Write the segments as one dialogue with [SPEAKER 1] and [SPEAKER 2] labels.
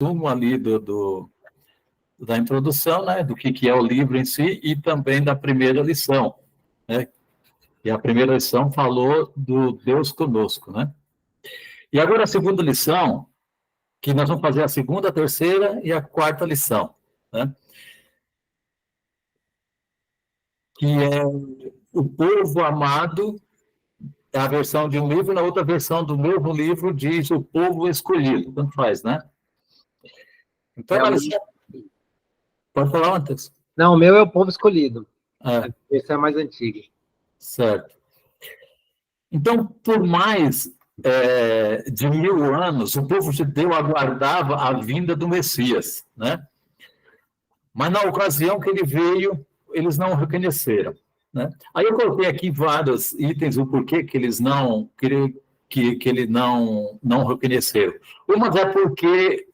[SPEAKER 1] resumo ali da introdução, né, do que é o livro em si, e também da primeira lição, né? E a primeira lição falou do Deus conosco, né? E agora a segunda lição, que nós vamos fazer a segunda, a terceira e a quarta lição, né? Que é o povo amado, é a versão de um livro, na outra versão do mesmo livro diz o povo escolhido, tanto faz, né? Então, pode falar, Matheus?
[SPEAKER 2] Não, o meu é o povo escolhido.
[SPEAKER 1] É.
[SPEAKER 2] Esse é mais antigo.
[SPEAKER 1] Certo. Então, por mais de 1000 anos, o povo judeu aguardava a vinda do Messias, né? Mas na ocasião que ele veio, eles não o reconheceram, né? Aí eu coloquei aqui vários itens, o porquê que eles que ele não reconheceram. Uma é porque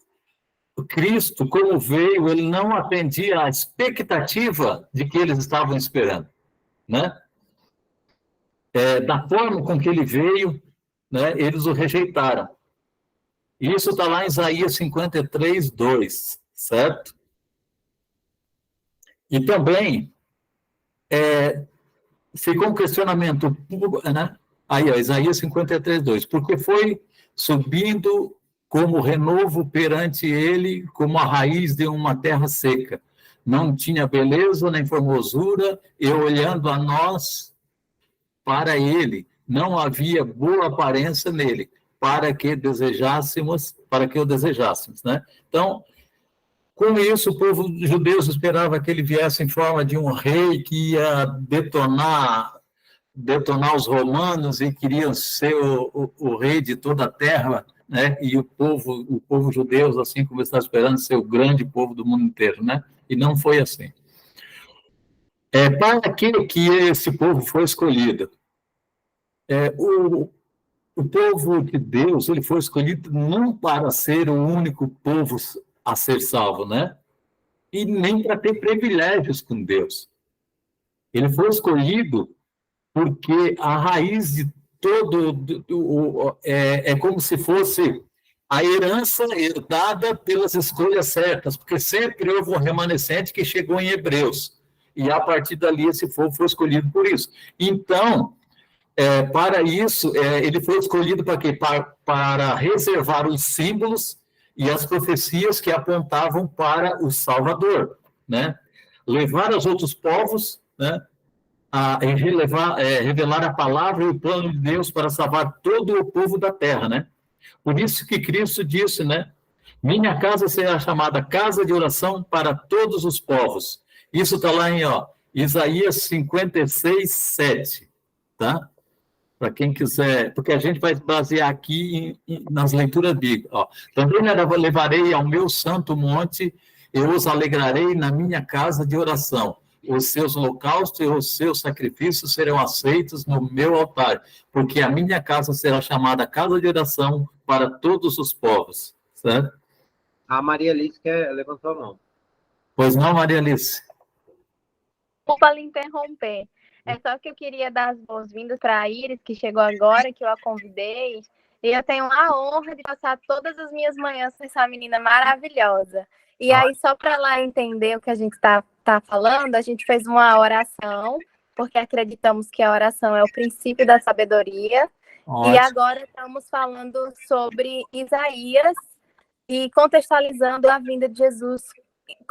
[SPEAKER 1] Cristo, como veio, ele não atendia à expectativa de que eles estavam esperando, né? Da forma com que ele veio, né, eles o rejeitaram. Isso está lá em Isaías 53, 2, certo? E também ficou um questionamento, né? Aí, ó, Isaías 53, 2, porque foi subindo como renovo perante ele, como a raiz de uma terra seca. Não tinha beleza nem formosura, e olhando a nós, para ele, não havia boa aparência nele, para que o desejássemos, né? Então, com isso, o povo judeu esperava que ele viesse em forma de um rei que ia detonar os romanos e queria ser o rei de toda a terra, né? E o povo judeu, assim como está esperando, ser o grande povo do mundo inteiro, né? E não foi assim. Para que esse povo foi escolhido? O povo de Deus, ele foi escolhido não para ser o único povo a ser salvo, né? E nem para ter privilégios com Deus. Ele foi escolhido porque a raiz de é como se fosse a herança herdada pelas escolhas certas, porque sempre houve um remanescente que chegou em Hebreus, e a partir dali esse povo foi escolhido por isso. Então, para isso, ele foi escolhido para quê? Para reservar os símbolos e as profecias que apontavam para o Salvador, né? Levar aos outros povos, né? Revelar a palavra e o plano de Deus para salvar todo o povo da terra, né? Por isso que Cristo disse, né? Minha casa será chamada casa de oração para todos os povos. Isso está lá em Isaías 56, 7, tá? Para quem quiser, porque a gente vai basear aqui nas leituras bíblicas. Também levarei ao meu santo monte, eu os alegrarei na minha casa de oração. Os seus holocaustos e os seus sacrifícios serão aceitos no meu altar, porque a minha casa será chamada casa de oração para todos os povos. Certo?
[SPEAKER 2] A Maria Alice levantou a mão.
[SPEAKER 1] Pois não, Maria Alice?
[SPEAKER 3] Desculpa lhe interromper. É só que eu queria dar as boas-vindas para a Iris, que chegou agora, que eu a convidei. E eu tenho a honra de passar todas as minhas manhãs com essa menina maravilhosa. E aí, só para ela entender o que a gente está falando, a gente fez uma oração, porque acreditamos que a oração é o princípio da sabedoria. Ótimo. E agora estamos falando sobre Isaías e contextualizando a vinda de Jesus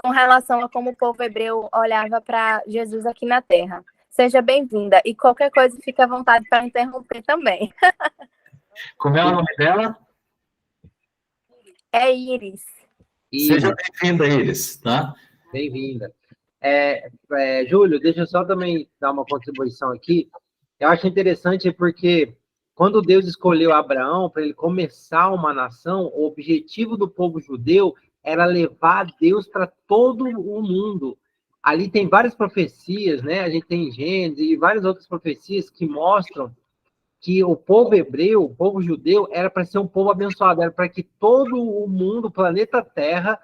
[SPEAKER 3] com relação a como o povo hebreu olhava para Jesus aqui na Terra. Seja bem-vinda. E qualquer coisa, fica à vontade para interromper também.
[SPEAKER 1] Como é o nome dela?
[SPEAKER 3] É Iris.
[SPEAKER 1] Seja bem-vinda, Iris, tá?
[SPEAKER 2] Bem-vinda. Júlio, deixa eu só também dar uma contribuição aqui. Eu acho interessante porque quando Deus escolheu Abraão para ele começar uma nação, o objetivo do povo judeu era levar Deus para todo o mundo. Ali tem várias profecias, né? A gente tem Gênesis e várias outras profecias que mostram que o povo hebreu, o povo judeu, era para ser um povo abençoado, era para que todo o mundo, o planeta Terra,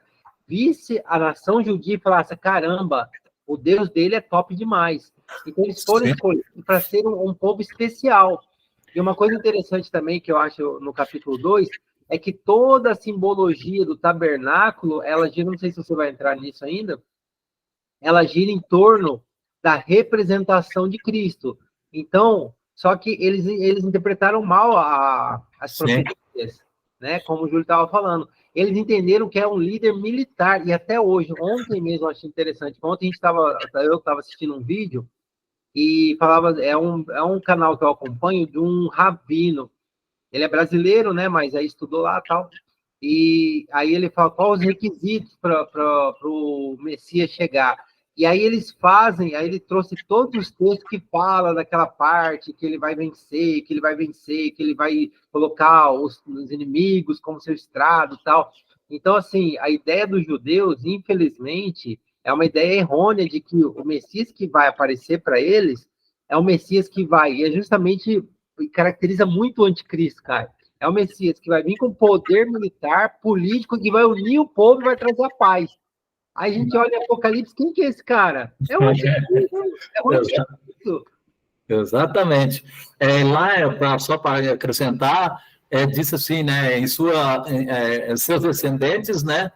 [SPEAKER 2] visse a nação judia e falasse, caramba, o Deus dele é top demais. Então eles foram escolhidos para ser um povo especial. E uma coisa interessante também que eu acho no capítulo 2, é que toda a simbologia do tabernáculo, ela gira, não sei se você vai entrar nisso ainda, ela gira em torno da representação de Cristo. Então, só que eles interpretaram mal as profecias, né? Como o Júlio estava falando. Eles entenderam que é um líder militar, e até hoje, ontem mesmo, eu achei interessante. Ontem eu estava assistindo um vídeo e falava, é um canal que eu acompanho de um rabino. Ele é brasileiro, né? Mas aí estudou lá e tal. E aí ele fala quais os requisitos para o Messias chegar. E aí aí ele trouxe todos os textos que fala daquela parte, que ele vai vencer, que ele vai colocar os inimigos como seu estrado e tal. Então, assim, a ideia dos judeus, infelizmente, é uma ideia errônea de que o Messias que vai aparecer para eles é o Messias que vai, e é justamente, caracteriza muito o anticristo, cara. É o Messias que vai vir com poder militar, político, que vai unir o povo e vai trazer a paz. Aí a gente olha Apocalipse, quem que é esse cara? É o anticristo.
[SPEAKER 1] Exatamente. Lá, só para acrescentar, disse assim, né, em seus descendentes, né,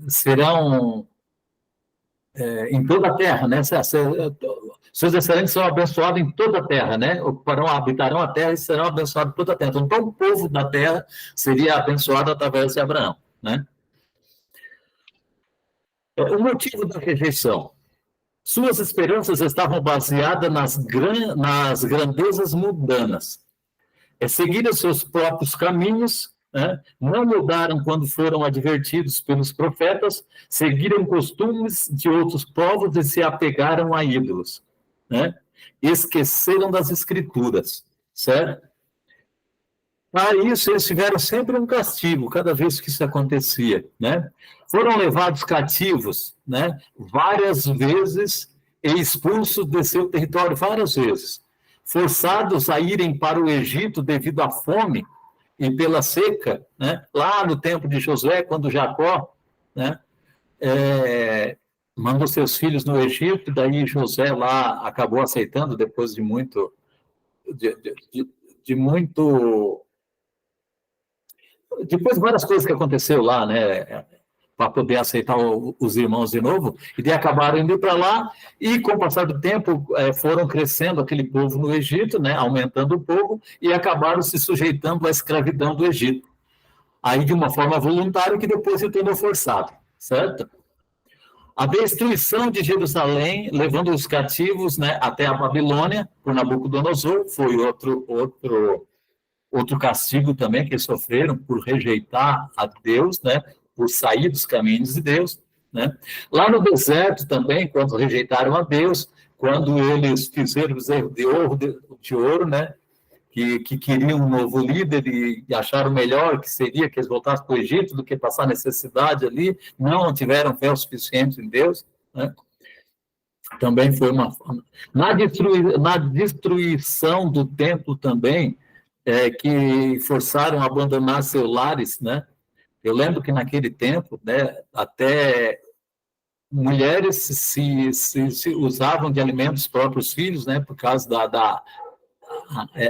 [SPEAKER 1] serão em toda a terra, né? Seus descendentes serão abençoados em toda a terra, né? Habitarão a terra e serão abençoados em toda a terra. Então, todo o povo da terra seria abençoado através de Abraão, né? O motivo da rejeição. Suas esperanças estavam baseadas nas grandezas mundanas. Seguiram seus próprios caminhos, né? Não mudaram quando foram advertidos pelos profetas, seguiram costumes de outros povos e se apegaram a ídolos, né? Esqueceram das escrituras, certo? Para isso, eles tiveram sempre um castigo, cada vez que isso acontecia, né? Foram levados cativos, né? Várias vezes e expulsos de seu território várias vezes. Forçados a irem para o Egito devido à fome e pela seca, né? Lá no tempo de Josué, quando Jacó, né, mandou seus filhos no Egito, daí José lá acabou aceitando depois de muito depois de várias coisas que aconteceu lá, né, para poder aceitar os irmãos de novo, e daí acabaram indo para lá, e com o passar do tempo foram crescendo aquele povo no Egito, né, aumentando o povo, e acabaram se sujeitando à escravidão do Egito. Aí de uma forma voluntária, que depois se tornou forçado, certo? A destruição de Jerusalém, levando os cativos, né, até a Babilônia, por Nabucodonosor, foi outro castigo também que eles sofreram por rejeitar a Deus, né, por sair dos caminhos de Deus, né? Lá no deserto também, quando rejeitaram a Deus, quando eles fizeram o bezerro de ouro, né, que queriam um novo líder e acharam melhor que seria que eles voltassem para o Egito do que passar necessidade ali, não tiveram fé o suficiente em Deus, né? Também foi na destruição do templo também, que forçaram a abandonar seus lares, né? Eu lembro que naquele tempo, né, até mulheres se usavam de alimentos dos próprios filhos, né, por causa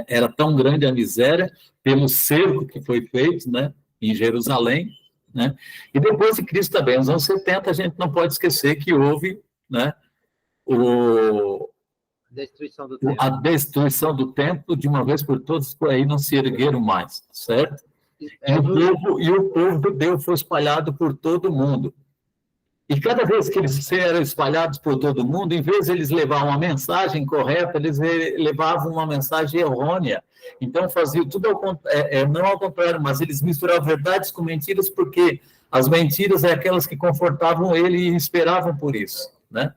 [SPEAKER 1] era tão grande a miséria pelo cerco que foi feito, né, em Jerusalém, né? E depois de Cristo também, nos anos 70, a gente não pode esquecer que houve, né, a destruição do templo de uma vez por todas, por aí não se ergueram mais, certo? E o povo de Deus foi espalhado por todo mundo. E cada vez que eles eram espalhados por todo mundo, em vez de eles levarem uma mensagem correta, eles levavam uma mensagem errônea. Então, faziam tudo não ao contrário, mas eles misturavam verdades com mentiras, porque as mentiras é aquelas que confortavam ele e esperavam por isso, né?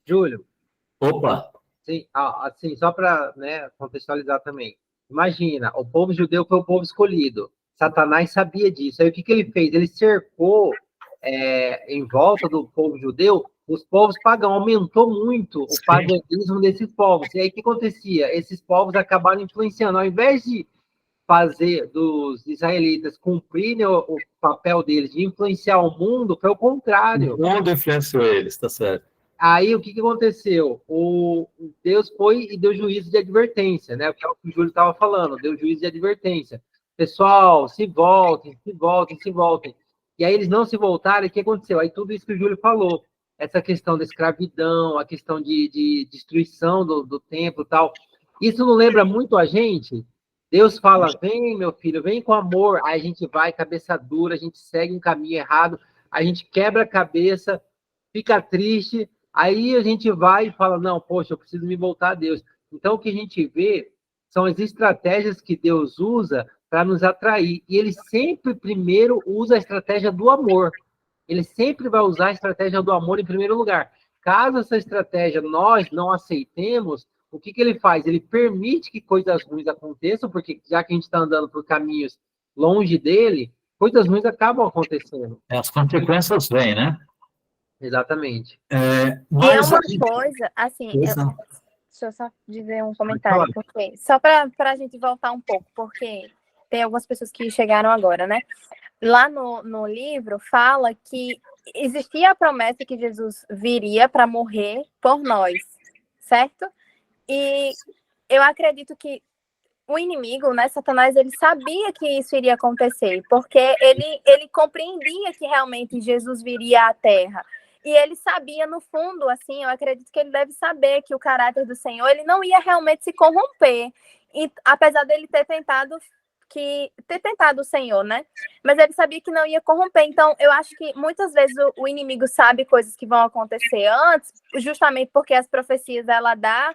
[SPEAKER 2] Júlio.
[SPEAKER 1] Opa!
[SPEAKER 2] Sim, assim, só para, né, contextualizar também. Imagina, o povo judeu foi o povo escolhido. Satanás sabia disso. Aí o que ele fez? Ele cercou em volta do povo judeu os povos pagãos. Aumentou muito o paganismo desses povos. E aí o que acontecia? Esses povos acabaram influenciando. Ao invés de fazer dos israelitas cumprirem o papel deles de influenciar o mundo, foi o contrário.
[SPEAKER 1] O mundo influenciou eles, tá certo.
[SPEAKER 2] Aí, o que aconteceu? Deus foi e deu juízo de advertência, né? Que é o que o Júlio estava falando, deu juízo de advertência. Pessoal, se voltem, se voltem, se voltem. E aí eles não se voltaram, e o que aconteceu? Aí tudo isso que o Júlio falou, essa questão da escravidão, a questão de destruição do templo e tal, isso não lembra muito a gente? Deus fala, vem, meu filho, vem com amor. Aí a gente vai, cabeça dura, a gente segue um caminho errado, a gente quebra a cabeça, fica triste, aí a gente vai e fala, não, poxa, eu preciso me voltar a Deus. Então, o que a gente vê são as estratégias que Deus usa para nos atrair. E ele sempre, primeiro, usa a estratégia do amor. Ele sempre vai usar a estratégia do amor em primeiro lugar. Caso essa estratégia nós não aceitemos, o que ele faz? Ele permite que coisas ruins aconteçam, porque já que a gente está andando por caminhos longe dele, coisas ruins acabam acontecendo.
[SPEAKER 1] As consequências vêm, né?
[SPEAKER 2] Exatamente.
[SPEAKER 3] E é uma coisa, assim, deixa eu só dizer um comentário, porque, só para a gente voltar um pouco, porque tem algumas pessoas que chegaram agora, né? Lá no livro fala que existia a promessa que Jesus viria para morrer por nós, certo? E eu acredito que o inimigo, né, Satanás, ele sabia que isso iria acontecer, porque ele compreendia que realmente Jesus viria à Terra. E ele sabia, no fundo, assim, eu acredito que ele deve saber que o caráter do Senhor, ele não ia realmente se corromper. E, apesar dele ter tentado o Senhor, né? Mas ele sabia que não ia corromper. Então, eu acho que muitas vezes o inimigo sabe coisas que vão acontecer antes, justamente porque as profecias, ela dá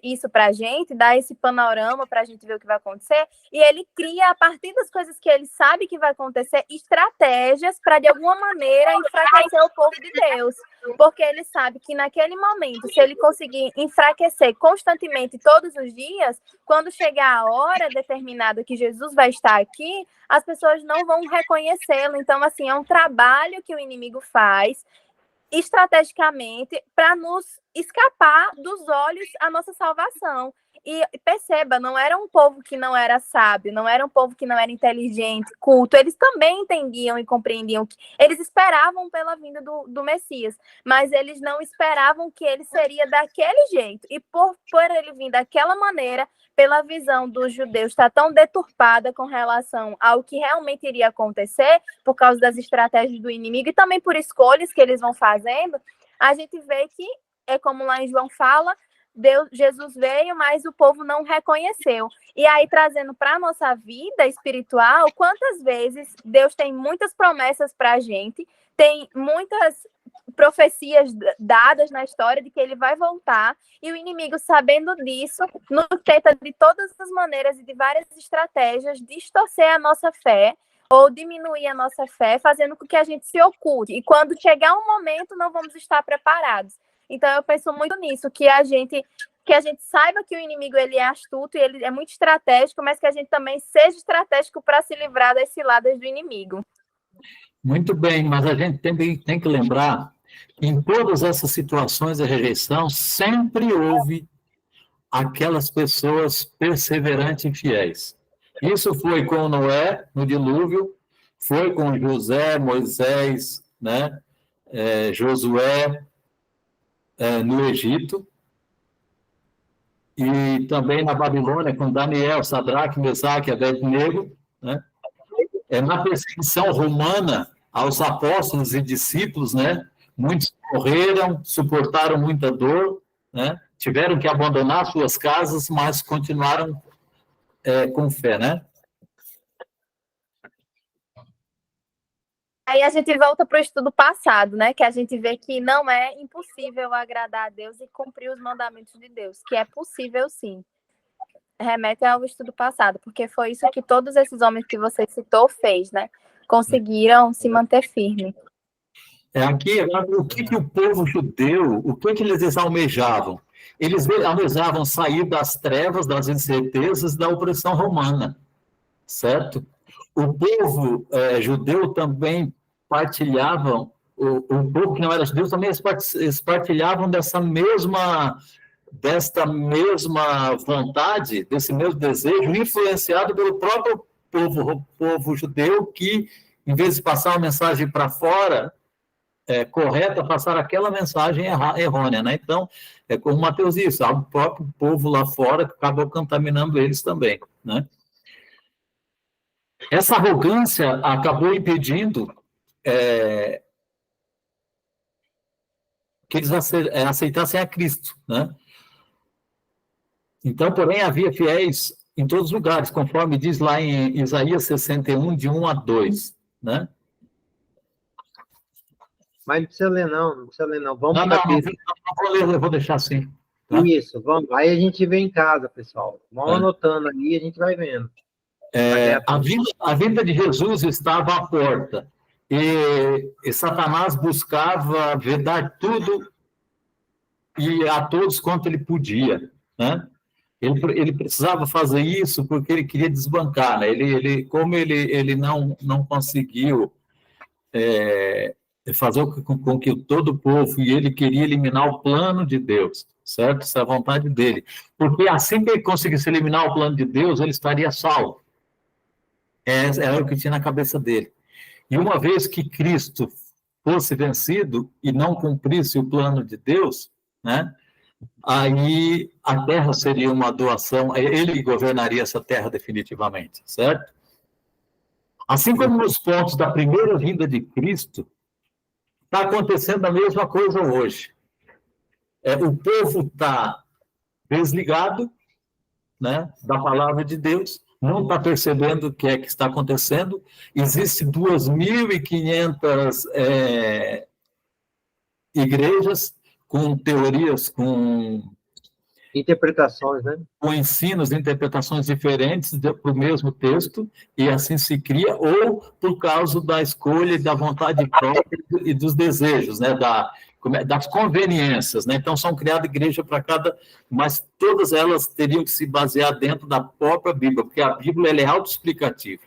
[SPEAKER 3] isso para a gente, dá esse panorama para a gente ver o que vai acontecer, e ele cria, a partir das coisas que ele sabe que vai acontecer, estratégias para, de alguma maneira, enfraquecer o povo de Deus, porque ele sabe que naquele momento, se ele conseguir enfraquecer constantemente todos os dias, quando chegar a hora determinada que Jesus vai estar aqui, as pessoas não vão reconhecê-lo. Então, assim, é um trabalho que o inimigo faz estrategicamente para nos escapar dos olhos a nossa salvação. E perceba, não era um povo que não era sábio, não era um povo que não era inteligente, culto, eles também entendiam e compreendiam que eles esperavam pela vinda do Messias, mas eles não esperavam que ele seria daquele jeito. E por ele vir daquela maneira, pela visão dos judeus estar tão deturpada com relação ao que realmente iria acontecer, por causa das estratégias do inimigo e também por escolhas que eles vão fazendo, a gente vê que, é como lá em João fala, Jesus veio, mas o povo não reconheceu. E aí, trazendo para a nossa vida espiritual, quantas vezes Deus tem muitas promessas para a gente, tem muitas profecias dadas na história de que ele vai voltar, e o inimigo, sabendo disso, nos tenta de todas as maneiras e de várias estratégias distorcer a nossa fé ou diminuir a nossa fé, fazendo com que a gente se oculte. E quando chegar um momento, não vamos estar preparados. Então, eu penso muito nisso, que a gente saiba que o inimigo ele é astuto e ele é muito estratégico, mas que a gente também seja estratégico para se livrar das ciladas do inimigo.
[SPEAKER 1] Muito bem, mas a gente tem que lembrar que em todas essas situações de rejeição, sempre houve aquelas pessoas perseverantes e fiéis. Isso foi com Noé, no dilúvio, foi com José, Moisés, né? Josué, no Egito, e também na Babilônia, com Daniel, Sadraque, Mesaque e Abednego, né? Na perseguição romana aos apóstolos e discípulos, né? Muitos morreram, suportaram muita dor, né? Tiveram que abandonar suas casas, mas continuaram com fé, né?
[SPEAKER 3] Aí a gente volta para o estudo passado, né? Que a gente vê que não é impossível agradar a Deus e cumprir os mandamentos de Deus, que é possível sim. Remete ao estudo passado, porque foi isso que todos esses homens que você citou fez, né? Conseguiram se manter firme.
[SPEAKER 1] Aqui, o que o povo judeu, o que eles almejavam? Eles almejavam sair das trevas, das incertezas, da opressão romana, certo? O povo judeu também partilhavam, o povo que não era judeu também eles partilhavam desta mesma vontade, desse mesmo desejo, influenciado pelo próprio povo judeu, que, em vez de passar uma mensagem para fora, correta passar aquela mensagem errônea, né? Então, é como o Mateus disse, o próprio povo lá fora acabou contaminando eles também, né? Essa arrogância acabou impedindo que eles aceitassem a Cristo, né? Então, porém, havia fiéis em todos os lugares, conforme diz lá em Isaías 61, de 1 a 2, né?
[SPEAKER 2] Mas não precisa ler, não. Não precisa ler, não. Vamos
[SPEAKER 1] Não,
[SPEAKER 2] para
[SPEAKER 1] não,
[SPEAKER 2] capítulo.
[SPEAKER 1] não vou ler, eu vou deixar assim. Tá?
[SPEAKER 2] Isso, vamos. Aí a gente vê em casa, pessoal. Vamos anotando ali e a gente vai vendo.
[SPEAKER 1] A vinda de Jesus estava à porta. E Satanás buscava vedar tudo e a todos quanto ele podia, né? Ele precisava fazer isso porque ele queria desbancar, né? Como ele não conseguiu fazer com que todo o povo, e ele queria eliminar o plano de Deus, certo? Essa é a vontade dele. Porque assim que ele conseguisse eliminar o plano de Deus, ele estaria salvo. Era o que tinha na cabeça dele. E uma vez que Cristo fosse vencido e não cumprisse o plano de Deus, né? Aí a terra seria uma doação, ele governaria essa terra definitivamente, certo? Assim como nos pontos da primeira vinda de Cristo, está acontecendo a mesma coisa hoje. O povo está desligado, né, da palavra de Deus, não está percebendo o que é que está acontecendo. Existem 2.500 igrejas com teorias, com
[SPEAKER 2] interpretações, né?
[SPEAKER 1] Com ensinos, interpretações diferentes para o mesmo texto, e assim se cria, ou por causa da escolha e da vontade própria e dos desejos, né, das conveniências, né? Então são criadas igrejas para cada, mas todas elas teriam que se basear dentro da própria Bíblia, porque a Bíblia ela é autoexplicativa,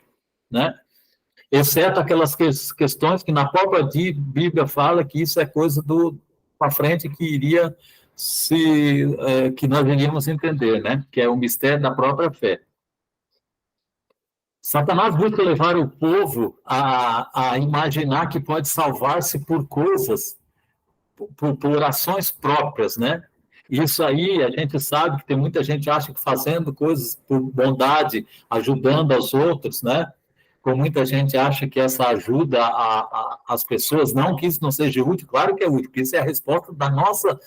[SPEAKER 1] né? Exceto aquelas questões que na própria Bíblia fala que isso é coisa para frente que iria que nós iríamos entender, né? Que é o mistério da própria fé. Satanás busca levar o povo a imaginar que pode salvar-se por coisas, por ações próprias, né? Isso aí a gente sabe que tem muita gente que acha que fazendo coisas por bondade, ajudando aos outros, né? Como muita gente acha que essa ajuda as pessoas, não que isso não seja útil, claro que é útil, porque isso é a resposta da nossa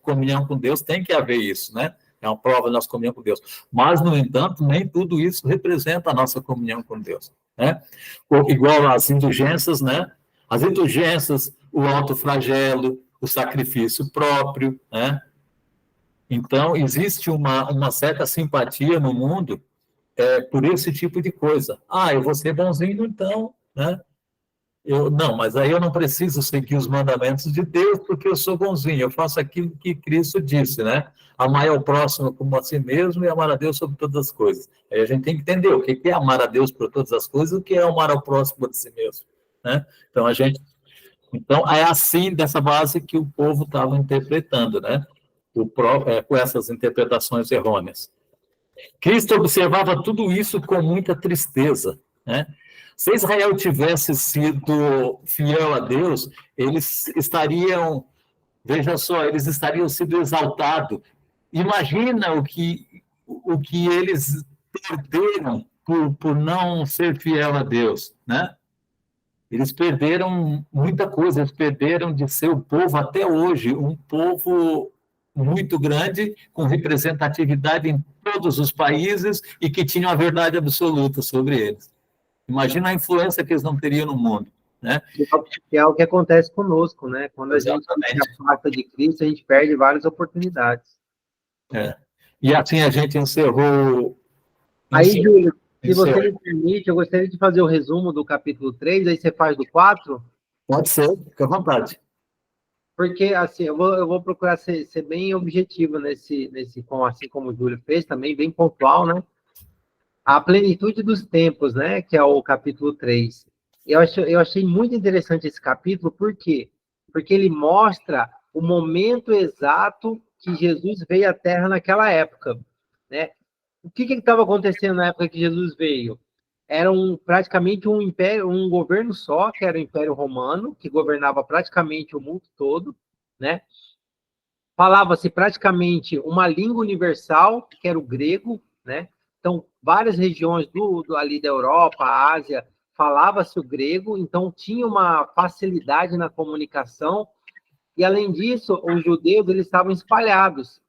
[SPEAKER 1] comunhão com Deus, tem que haver isso, né? É uma prova da nossa comunhão com Deus. Mas, no entanto, nem tudo isso representa a nossa comunhão com Deus, né? Igual as indulgências, né? As indulgências, o autoflagelo, o sacrifício próprio, né? Então, existe uma certa simpatia no mundo por esse tipo de coisa. Eu vou ser bonzinho, então, né? Não, mas aí eu não preciso seguir os mandamentos de Deus, porque eu sou bonzinho, eu faço aquilo que Cristo disse, né? Amar ao próximo como a si mesmo e amar a Deus sobre todas as coisas. Aí a gente tem que entender o que é amar a Deus por todas as coisas e o que é amar ao próximo de si mesmo, né? Então, é assim, dessa base que o povo estava interpretando, né? Com essas interpretações errôneas. Cristo observava tudo isso com muita tristeza, né? Se Israel tivesse sido fiel a Deus, eles estariam, veja só, eles estariam sendo exaltados. Imagina o que eles perderam por não ser fiel a Deus, né? Eles perderam muita coisa, eles perderam de ser o povo até hoje, um povo muito grande, com representatividade em todos os países e que tinha a verdade absoluta sobre eles. Imagina a influência que eles não teriam no mundo, né?
[SPEAKER 2] Que é o que acontece conosco, né? Quando a gente se afasta de Cristo, a gente perde várias oportunidades.
[SPEAKER 1] E assim a gente encerrou...
[SPEAKER 2] Aí, Júlio, se você me permite, eu gostaria de fazer o resumo do capítulo 3, aí você faz do 4?
[SPEAKER 1] Pode ser, fica à vontade.
[SPEAKER 2] Porque, assim, eu vou procurar ser bem objetivo assim como o Júlio fez, também bem pontual, né? A plenitude dos tempos, né? Que é o capítulo 3. Eu achei muito interessante esse capítulo, por quê? Porque ele mostra o momento exato que Jesus veio à Terra naquela época, né? O que estava acontecendo na época que Jesus veio? era praticamente um império, um governo só, que era o Império Romano, que governava praticamente o mundo todo, né? Falava-se praticamente uma língua universal, que era o grego, né? Então, várias regiões ali da Europa, Ásia, falava-se o grego, então tinha uma facilidade na comunicação, e além disso, os judeus eles estavam espalhados.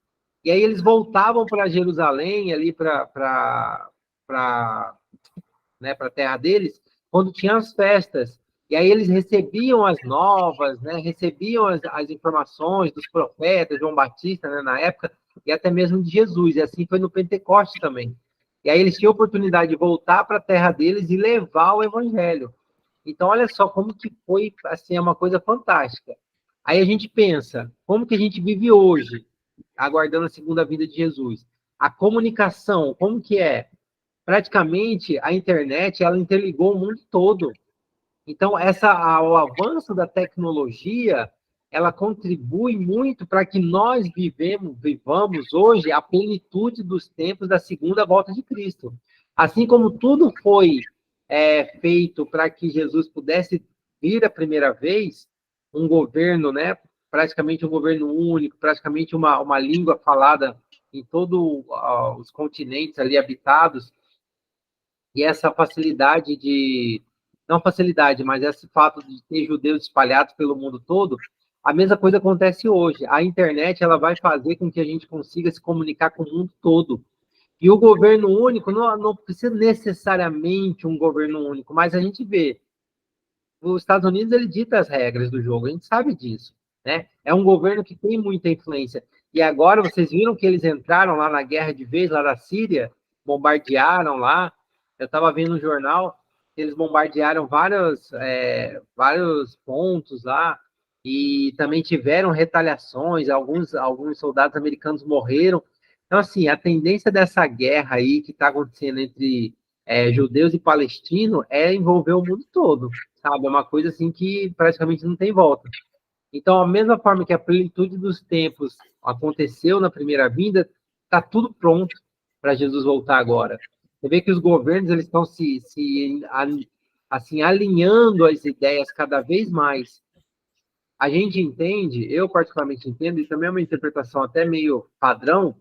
[SPEAKER 2] E aí eles voltavam para Jerusalém, ali para a terra deles, quando tinha as festas. E aí eles recebiam as novas, né? Recebiam as informações dos profetas, João Batista, né, na época, e até mesmo de Jesus. E assim foi no Pentecoste também. E aí eles tinham a oportunidade de voltar para a terra deles e levar o evangelho. Então, olha só como que foi, assim, é uma coisa fantástica. Aí a gente pensa, como que a gente vive hoje, aguardando a segunda vinda de Jesus? A comunicação, como que é? Praticamente, a internet, ela interligou o mundo todo. Então, o avanço da tecnologia, ela contribui muito para que nós vivamos hoje a plenitude dos tempos da segunda volta de Cristo. Assim como tudo foi feito para que Jesus pudesse vir a primeira vez, um governo, né, praticamente um governo único, praticamente uma língua falada em todos os continentes ali habitados, e essa facilidade não facilidade, mas esse fato de ter judeus espalhados pelo mundo todo, a mesma coisa acontece hoje. A internet, ela vai fazer com que a gente consiga se comunicar com o mundo todo. E o governo único não precisa necessariamente um governo único, mas a gente vê, os Estados Unidos, ele dita as regras do jogo, a gente sabe disso, né? É um governo que tem muita influência. E agora, vocês viram que eles entraram lá na guerra de vez, lá da Síria, bombardearam lá. Eu estava vendo no jornal, eles bombardearam vários pontos lá, e também tiveram retaliações, alguns soldados americanos morreram. Então, assim, a tendência dessa guerra aí que está acontecendo entre judeus e palestinos é envolver o mundo todo, sabe? É uma coisa assim que praticamente não tem volta. Então, a mesma forma que a plenitude dos tempos aconteceu na primeira vinda, está tudo pronto para Jesus voltar agora. Você vê que os governos eles estão assim, alinhando as ideias cada vez mais. A gente entende, eu particularmente entendo, e também é uma interpretação até meio padrão,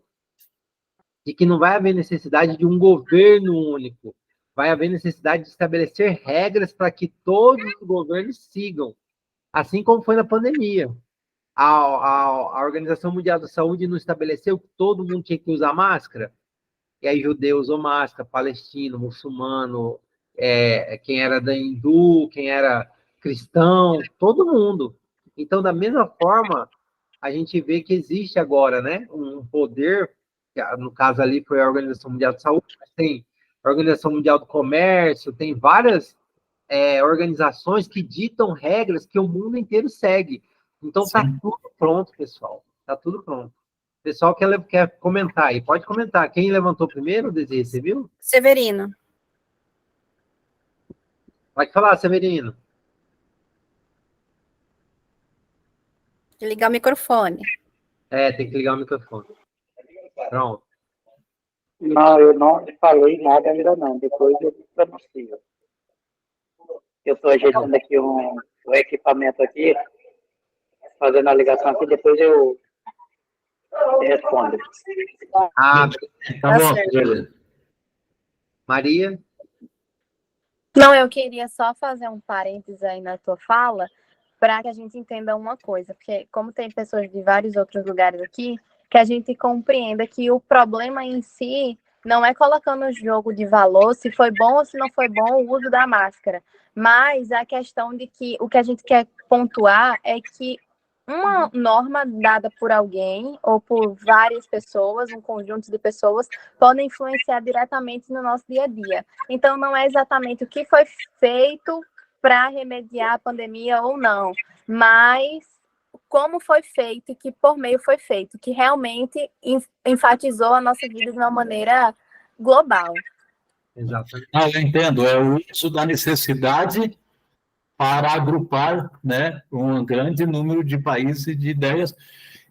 [SPEAKER 2] de que não vai haver necessidade de um governo único. Vai haver necessidade de estabelecer regras para que todos os governos sigam, assim como foi na pandemia. A Organização Mundial da Saúde não estabeleceu que todo mundo tinha que usar máscara? E aí judeu usou máscara, palestino, muçulmano, quem era da hindu, quem era cristão, todo mundo. Então, da mesma forma, a gente vê que existe agora, né, um poder, no caso ali foi a Organização Mundial de Saúde, mas tem a Organização Mundial do Comércio, tem várias organizações que ditam regras que o mundo inteiro segue. Então, está tudo pronto, pessoal. Está tudo pronto. O pessoal quer comentar aí. Pode comentar. Quem levantou primeiro, Desirê, você viu?
[SPEAKER 4] Severino.
[SPEAKER 2] Pode falar, Severino.
[SPEAKER 4] Tem que ligar o microfone.
[SPEAKER 2] Tem que ligar o microfone. Pronto.
[SPEAKER 5] Não, eu não falei nada ainda não. Depois eu pronuncio. Eu estou ajeitando aqui o equipamento aqui, fazendo a ligação aqui, depois eu respondo.
[SPEAKER 2] Tá bom,
[SPEAKER 4] certo.
[SPEAKER 2] Maria?
[SPEAKER 3] Não, eu queria só fazer um parênteses aí na tua fala, para que a gente entenda uma coisa, porque como tem pessoas de vários outros lugares aqui, que a gente compreenda que o problema em si não é colocando o jogo de valor, se foi bom ou se não foi bom o uso da máscara, mas a questão de que o que a gente quer pontuar é que uma norma dada por alguém ou por várias pessoas, um conjunto de pessoas, podem influenciar diretamente no nosso dia a dia. Então, não é exatamente o que foi feito para remediar a pandemia ou não, mas como foi feito e que por meio foi feito, que realmente enfatizou a nossa vida de uma maneira global.
[SPEAKER 2] Exatamente.
[SPEAKER 1] Eu entendo, é o uso da necessidade para agrupar, né, um grande número de países e de ideias,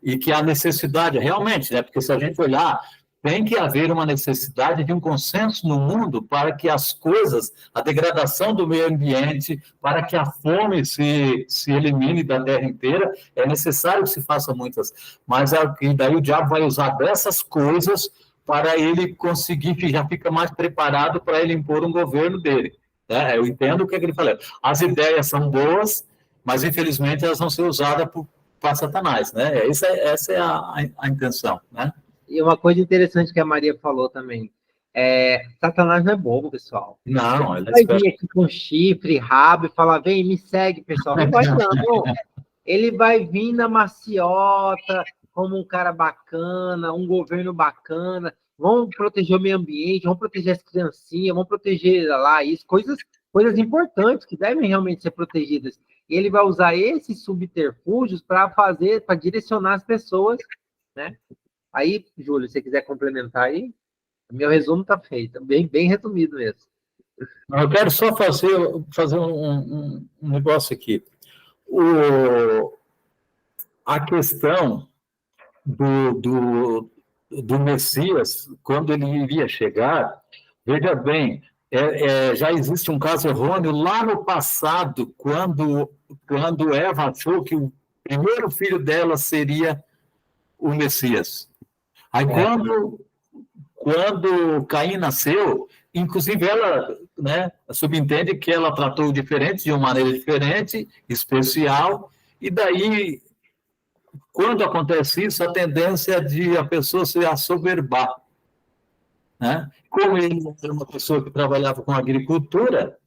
[SPEAKER 1] e que a necessidade, realmente, né, porque se a gente olhar tem que haver uma necessidade de um consenso no mundo para que as coisas, a degradação do meio ambiente, para que a fome se elimine da terra inteira, é necessário que se faça muitas. Mas e daí o diabo vai usar dessas coisas para ele conseguir, que já fica mais preparado para ele impor um governo dele. Né? Eu entendo o que ele falou. As ideias são boas, mas infelizmente elas vão ser usadas para Satanás. Né? Essa é a intenção, né?
[SPEAKER 2] E uma coisa interessante que a Maria falou também, Satanás não é bobo, pessoal.
[SPEAKER 1] Não,
[SPEAKER 2] ele vai vir aqui com chifre, rabo e falar, vem, me segue, pessoal. Não vai não. Ele vai vir na maciota, como um cara bacana, um governo bacana, vão proteger o meio ambiente, vão proteger as criancinhas, vão proteger lá isso, coisas importantes que devem realmente ser protegidas. E ele vai usar esses subterfúgios para direcionar as pessoas, né? Aí, Júlio, se você quiser complementar aí, meu resumo está feito, bem resumido mesmo.
[SPEAKER 1] Eu quero só fazer um negócio aqui. A questão do Messias, quando ele iria chegar, veja bem, já existe um caso errôneo lá no passado, quando Eva achou que o primeiro filho dela seria o Messias. Aí, quando Caim nasceu, inclusive ela, né, subentende que ela tratou diferente, de uma maneira diferente, especial, e daí, quando acontece isso, a tendência de a pessoa se assoberbar. Né? Como ele era uma pessoa que trabalhava com agricultura,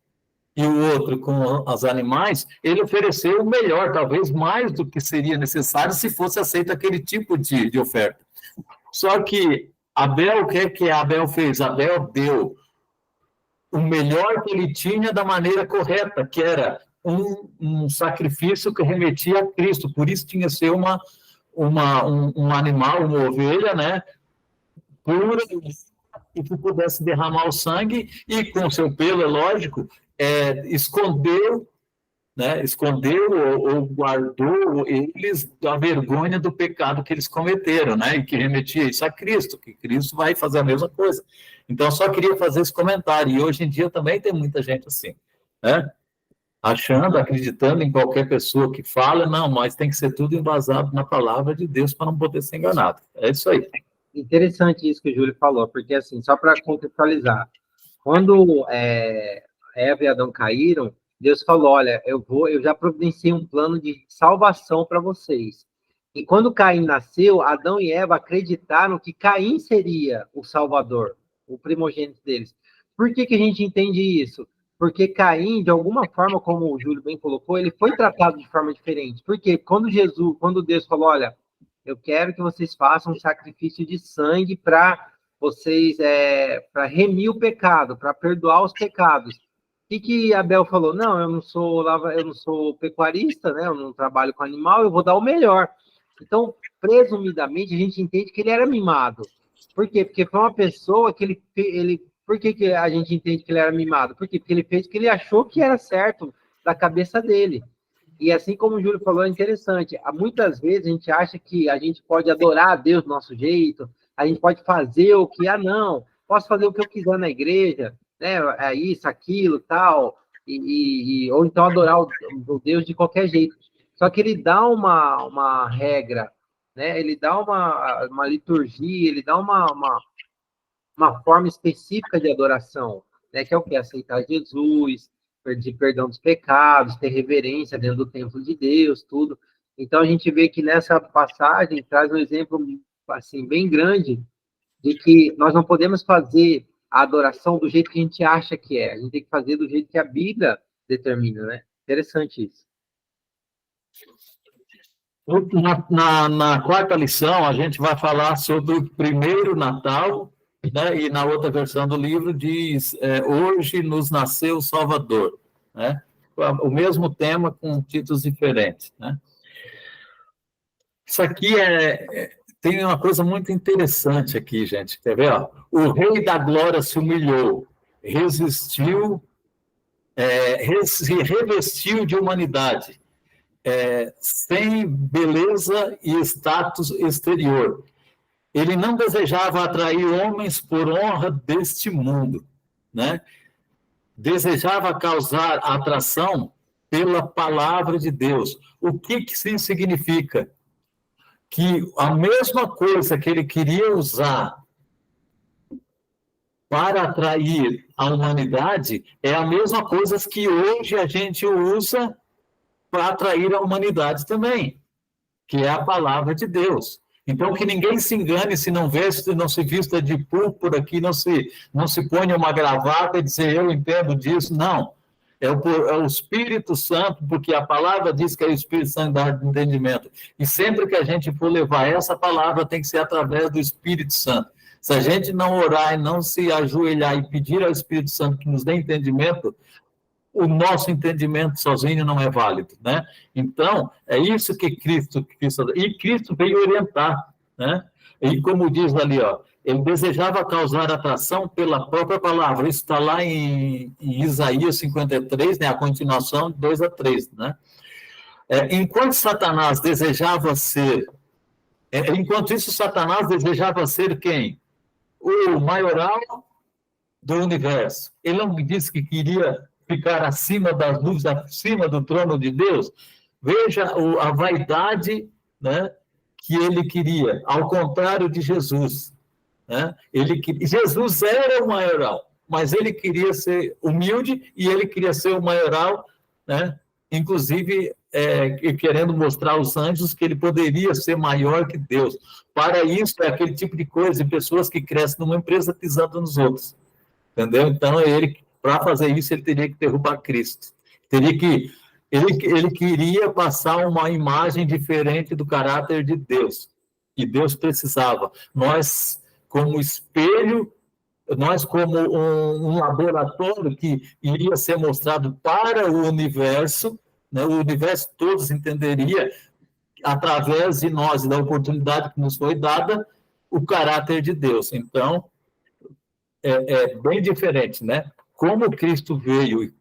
[SPEAKER 1] e o outro com os animais, ele ofereceu o melhor, talvez mais do que seria necessário se fosse aceito aquele tipo de oferta. Só que Abel, o que Abel fez? Abel deu o melhor que ele tinha da maneira correta, que era um sacrifício que remetia a Cristo. Por isso tinha que ser um animal, uma ovelha, né, pura, e que pudesse derramar o sangue, e com seu pelo, é lógico, escondeu ou guardou eles da vergonha do pecado que eles cometeram, né? E que remetia isso a Cristo, que Cristo vai fazer a mesma coisa. Então, só queria fazer esse comentário. E hoje em dia também tem muita gente assim, né? Acreditando em qualquer pessoa que fala, não, mas tem que ser tudo embasado na palavra de Deus para não poder ser enganado. É isso aí.
[SPEAKER 2] Interessante isso que o Júlio falou, porque, assim, só para contextualizar, quando Eva e Adão caíram, Deus falou, olha, eu já providenciei um plano de salvação para vocês. E quando Caim nasceu, Adão e Eva acreditaram que Caim seria o salvador, o primogênito deles. Por que a gente entende isso? Porque Caim, de alguma forma, como o Júlio bem colocou, ele foi tratado de forma diferente. Porque quando Deus falou, olha, eu quero que vocês façam um sacrifício de sangue para vocês, para remir o pecado, para perdoar os pecados. O que Abel falou? Não, eu não sou pecuarista, né? Eu não trabalho com animal, eu vou dar o melhor. Então, presumidamente, a gente entende que ele era mimado. Por quê? Porque foi uma pessoa que por que a gente entende que ele era mimado? Por quê? Porque ele fez o que ele achou que era certo da cabeça dele. E assim como o Júlio falou, é interessante. Muitas vezes a gente acha que a gente pode adorar a Deus do nosso jeito, a gente pode fazer o que, não, posso fazer o que eu quiser na igreja, né? Isso, aquilo, tal, ou então adorar o Deus de qualquer jeito. Só que ele dá uma regra, né? Ele dá uma liturgia, ele dá uma forma específica de adoração, né? Que é o que? Aceitar Jesus, pedir perdão dos pecados, ter reverência dentro do templo de Deus, tudo. Então, a gente vê que nessa passagem traz um exemplo, assim, bem grande, de que nós não podemos fazer a adoração do jeito que a gente acha que é. A gente tem que fazer do jeito que a Bíblia determina, né? Interessante isso.
[SPEAKER 1] Na quarta lição, a gente vai falar sobre o primeiro Natal, né? E na outra versão do livro diz, hoje nos nasceu o Salvador, né? O mesmo tema com títulos diferentes, né? Isso aqui tem uma coisa muito interessante aqui, gente. Quer ver? Ó? O Rei da Glória se humilhou, resistiu, se revestiu de humanidade, sem beleza e status exterior. ele não desejava atrair homens por honra deste mundo, né? Desejava causar atração pela palavra de Deus. O que isso significa? Que a mesma coisa que ele queria usar para atrair a humanidade é a mesma coisa que hoje a gente usa para atrair a humanidade também, que é a palavra de Deus. Então, que ninguém se engane se não se vista de púrpura, que não se ponha uma gravata e dizer, eu entendo disso. Não. É o Espírito Santo, porque a palavra diz que é o Espírito Santo dá entendimento. E sempre que a gente for levar essa palavra, tem que ser através do Espírito Santo. Se a gente não orar e não se ajoelhar e pedir ao Espírito Santo que nos dê entendimento, o nosso entendimento sozinho não é válido, né? Então, é isso que Cristo e Cristo veio orientar, né? E como diz ali, ó, ele desejava causar atração pela própria palavra. Isso está lá em Isaías 53, né? A continuação de 2-3, né? Enquanto Satanás desejava ser... enquanto isso, Satanás desejava ser quem? O maioral do universo. Ele não disse que queria ficar acima das nuvens, acima do trono de Deus. Veja a vaidade, né, que ele queria, ao contrário de Jesus. Né? Jesus era o maioral, mas ele queria ser humilde e ele queria ser o maioral, né? Inclusive querendo mostrar aos anjos que ele poderia ser maior que Deus. Para isso, é aquele tipo de coisa, de pessoas que crescem numa empresa pisando nos outros. Entendeu? Então, para fazer isso, ele teria que derrubar Cristo. Ele queria passar uma imagem diferente do caráter de Deus. E Deus precisava. Nós, como espelho, nós, como um laboratório que iria ser mostrado para o universo, né? O universo todos entenderia, através de nós e da oportunidade que nos foi dada, o caráter de Deus. Então, é bem diferente, né? Como Cristo veio e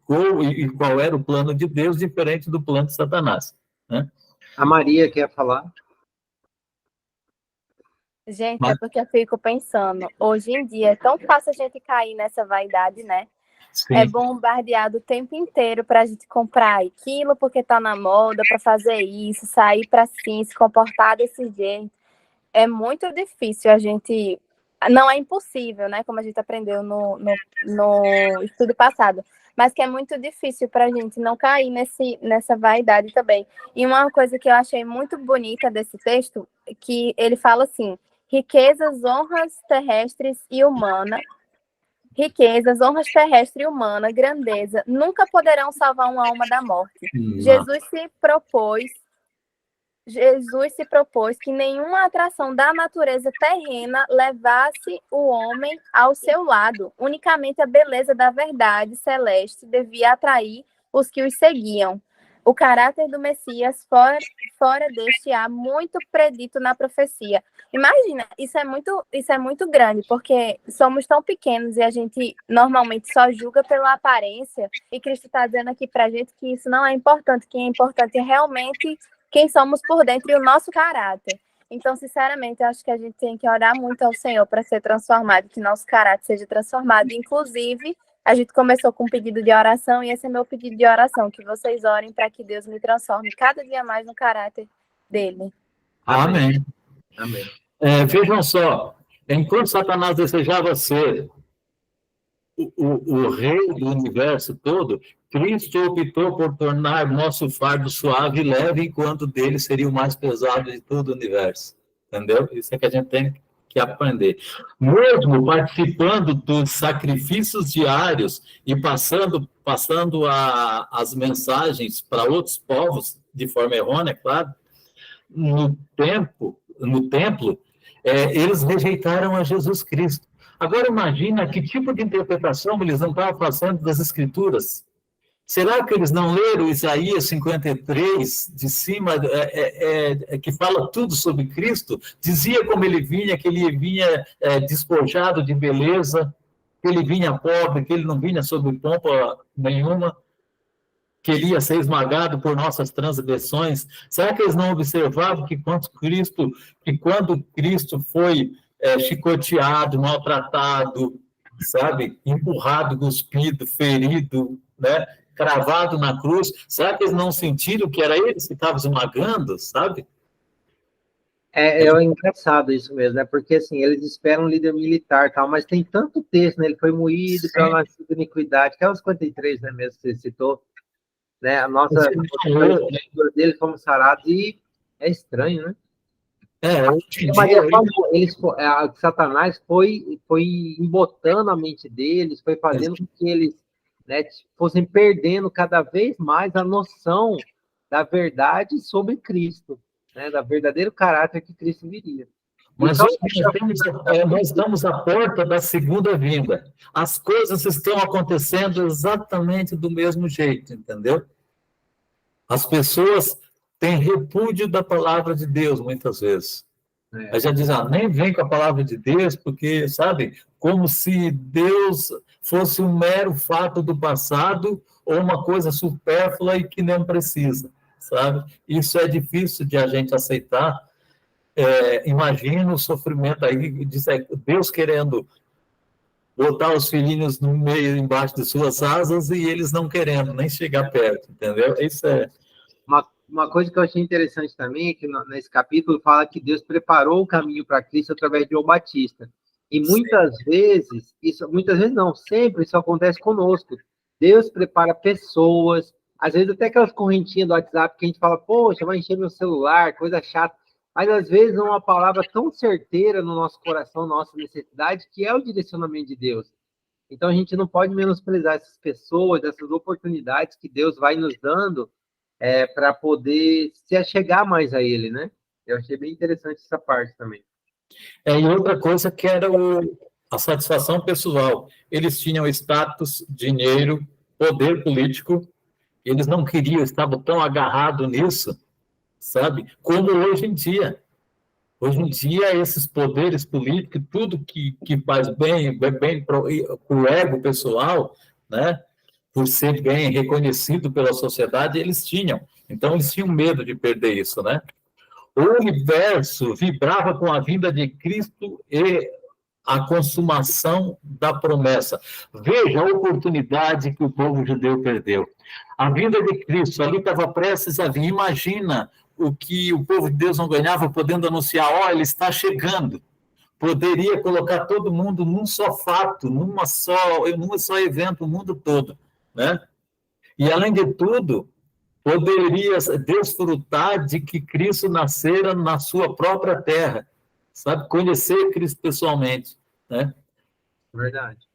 [SPEAKER 1] qual era o plano de Deus, diferente do plano de Satanás, né?
[SPEAKER 2] A Maria quer falar?
[SPEAKER 3] Gente, é porque eu fico pensando, hoje em dia é tão fácil a gente cair nessa vaidade, né?
[SPEAKER 1] Sim.
[SPEAKER 3] É bombardeado o tempo inteiro para a gente comprar aquilo porque tá na moda, para fazer isso, sair para sim, se comportar desse jeito. É muito difícil a gente... Não é impossível, né? Como a gente aprendeu no estudo passado. Mas que é muito difícil para a gente não cair nessa vaidade também. E uma coisa que eu achei muito bonita desse texto, que ele fala assim, riquezas, honras terrestres e humana, grandeza, nunca poderão salvar uma alma da morte. Jesus se propôs que nenhuma atração da natureza terrena levasse o homem ao seu lado. Unicamente a beleza da verdade celeste devia atrair os que os seguiam. O caráter do Messias fora deste há muito predito na profecia. Imagina, isso é muito grande, porque somos tão pequenos e a gente normalmente só julga pela aparência, e Cristo está dizendo aqui para a gente que isso não é importante, que é importante realmente quem somos por dentro e o nosso caráter. Então, sinceramente, eu acho que a gente tem que orar muito ao Senhor para ser transformado, que nosso caráter seja transformado. Inclusive, a gente começou com um pedido de oração, e esse é meu pedido de oração, que vocês orem para que Deus me transforme cada dia mais no caráter dele.
[SPEAKER 1] Amém.
[SPEAKER 2] Amém.
[SPEAKER 1] Vejam só, enquanto Satanás desejava ser o rei do universo todo, Cristo optou por tornar nosso fardo suave e leve, enquanto dele seria o mais pesado de todo o universo. Entendeu? Isso é que a gente tem que aprender. Mesmo participando dos sacrifícios diários e passando as mensagens para outros povos, de forma errônea, claro, no templo, eles rejeitaram a Jesus Cristo. Agora, imagina que tipo de interpretação eles não estavam fazendo das Escrituras. Será que eles não leram Isaías 53, de cima, que fala tudo sobre Cristo? Dizia como ele vinha, que ele vinha despojado de beleza, que ele vinha pobre, que ele não vinha sob pompa nenhuma, que ele ia ser esmagado por nossas transgressões. Será que eles não observavam que quando Cristo foi chicoteado, maltratado, sabe? Empurrado, cuspido, ferido, né? Cravado na cruz. Será que eles não sentiram que era eles que estavam esmagando, sabe?
[SPEAKER 2] É engraçado isso mesmo, né? Porque, assim, eles esperam um líder militar, tal, mas tem tanto texto, né? Ele foi moído pela nossa iniquidade, que é os 53, né, mesmo que você citou, né? A nossa dele fomos sarados, e é estranho, né?
[SPEAKER 1] Hoje em
[SPEAKER 2] Mas
[SPEAKER 1] dia,
[SPEAKER 2] Satanás foi embotando a mente deles, foi fazendo com que eles, né, fossem perdendo cada vez mais a noção da verdade sobre Cristo, né, da verdadeiro caráter que Cristo viria.
[SPEAKER 1] mas hoje nós estamos à porta da segunda vinda. As coisas estão acontecendo exatamente do mesmo jeito, entendeu? As pessoas têm repúdio da palavra de Deus, muitas vezes. Aí já diz, nem vem com a palavra de Deus, porque, sabe, como se Deus fosse um mero fato do passado ou uma coisa supérflua e que não precisa, sabe? Isso é difícil de a gente aceitar. Imagina o sofrimento aí, Deus querendo botar os filhinhos no meio, embaixo de suas asas, e eles não querendo nem chegar perto, entendeu? Isso é...
[SPEAKER 2] Uma coisa que eu achei interessante também é que nesse capítulo fala que Deus preparou o caminho para Cristo através de João Batista. E muitas vezes não, sempre isso acontece conosco. Deus prepara pessoas, às vezes até aquelas correntinhas do WhatsApp que a gente fala, poxa, vai encher meu celular, coisa chata. Mas às vezes é uma palavra tão certeira no nosso coração, nossa necessidade, que é o direcionamento de Deus. Então a gente não pode menosprezar essas pessoas, essas oportunidades que Deus vai nos dando, para poder se achegar mais a ele, né? Eu achei bem interessante essa parte também.
[SPEAKER 1] E outra coisa que era a satisfação pessoal. Eles tinham status, dinheiro, poder político, eles não queriam, estavam tão agarrados nisso, sabe? Como hoje em dia. Hoje em dia, esses poderes políticos, tudo que faz bem para o ego pessoal, né? Por ser bem reconhecido pela sociedade, eles tinham. Então, eles tinham medo de perder isso, né? O universo vibrava com a vinda de Cristo e a consumação da promessa. Veja a oportunidade que o povo judeu perdeu. A vinda de Cristo ali estava prestes a vir. Imagina o que o povo de Deus não ganhava podendo anunciar, ele está chegando. Poderia colocar todo mundo num só fato, num só evento, o mundo todo, né? E, além de tudo, poderia desfrutar de que Cristo nascera na sua própria terra, sabe? Conhecer Cristo pessoalmente, né?
[SPEAKER 2] Verdade.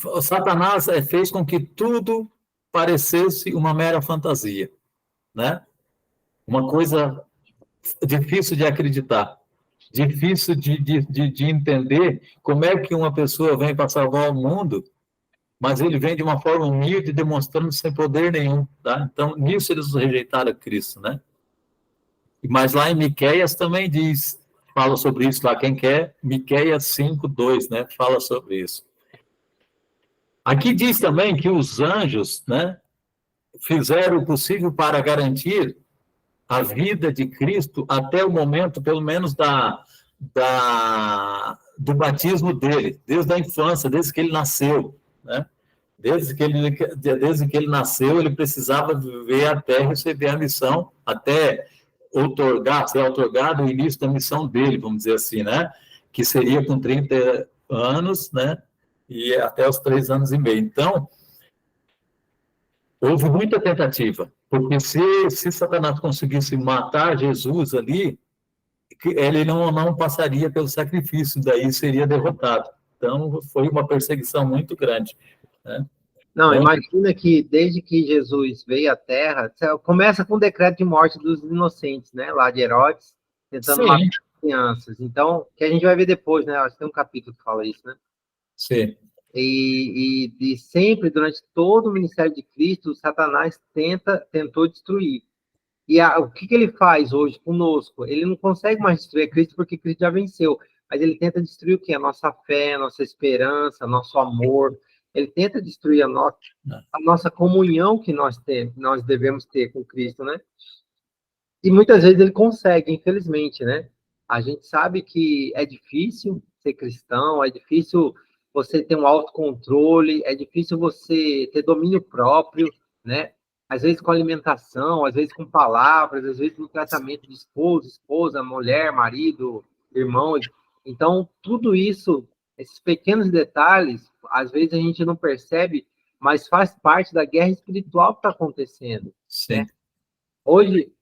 [SPEAKER 1] O Satanás fez com que tudo parecesse uma mera fantasia, né? Uma coisa difícil de acreditar, difícil de entender como é que uma pessoa vem para salvar o mundo, mas ele vem de uma forma humilde, demonstrando sem poder nenhum, tá? Então, nisso eles rejeitaram Cristo, né? Mas lá em Miqueias também fala sobre isso lá, quem quer, Miqueias 5:2, né? Fala sobre isso. Aqui diz também que os anjos, né, fizeram o possível para garantir a vida de Cristo até o momento, pelo menos, do batismo dele, desde a infância, desde que ele nasceu, né? Desde que ele nasceu, ele precisava viver a terra e receber a missão até ser otorgado o início da missão dele, vamos dizer assim, né? Que seria com 30 anos, né? E até os 3 anos e meio. Então, houve muita tentativa, porque se Satanás conseguisse matar Jesus ali, ele não passaria pelo sacrifício, daí seria derrotado. Então, foi uma perseguição muito grande, né?
[SPEAKER 2] Não, imagina que desde que Jesus veio à Terra, começa com o decreto de morte dos inocentes, né? Lá de Herodes, tentando matar crianças. Então, que a gente vai ver depois, né? Acho que tem um capítulo que fala isso, né?
[SPEAKER 1] Sim.
[SPEAKER 2] E sempre, durante todo o ministério de Cristo, Satanás tentou destruir. E o que ele faz hoje conosco? Ele não consegue mais destruir Cristo porque Cristo já venceu. Mas ele tenta destruir o quê? A nossa fé, a nossa esperança, nosso amor. Ele tenta destruir a nossa comunhão que nós devemos ter com Cristo, né? E muitas vezes ele consegue, infelizmente, né? A gente sabe que é difícil ser cristão, é difícil você ter um autocontrole, é difícil você ter domínio próprio, né? Às vezes com alimentação, às vezes com palavras, às vezes no tratamento de esposo, esposa, mulher, marido, irmão. Então, tudo isso, esses pequenos detalhes, às vezes a gente não percebe, mas faz parte da guerra espiritual que está acontecendo,
[SPEAKER 1] Sim.
[SPEAKER 2] né? Hoje,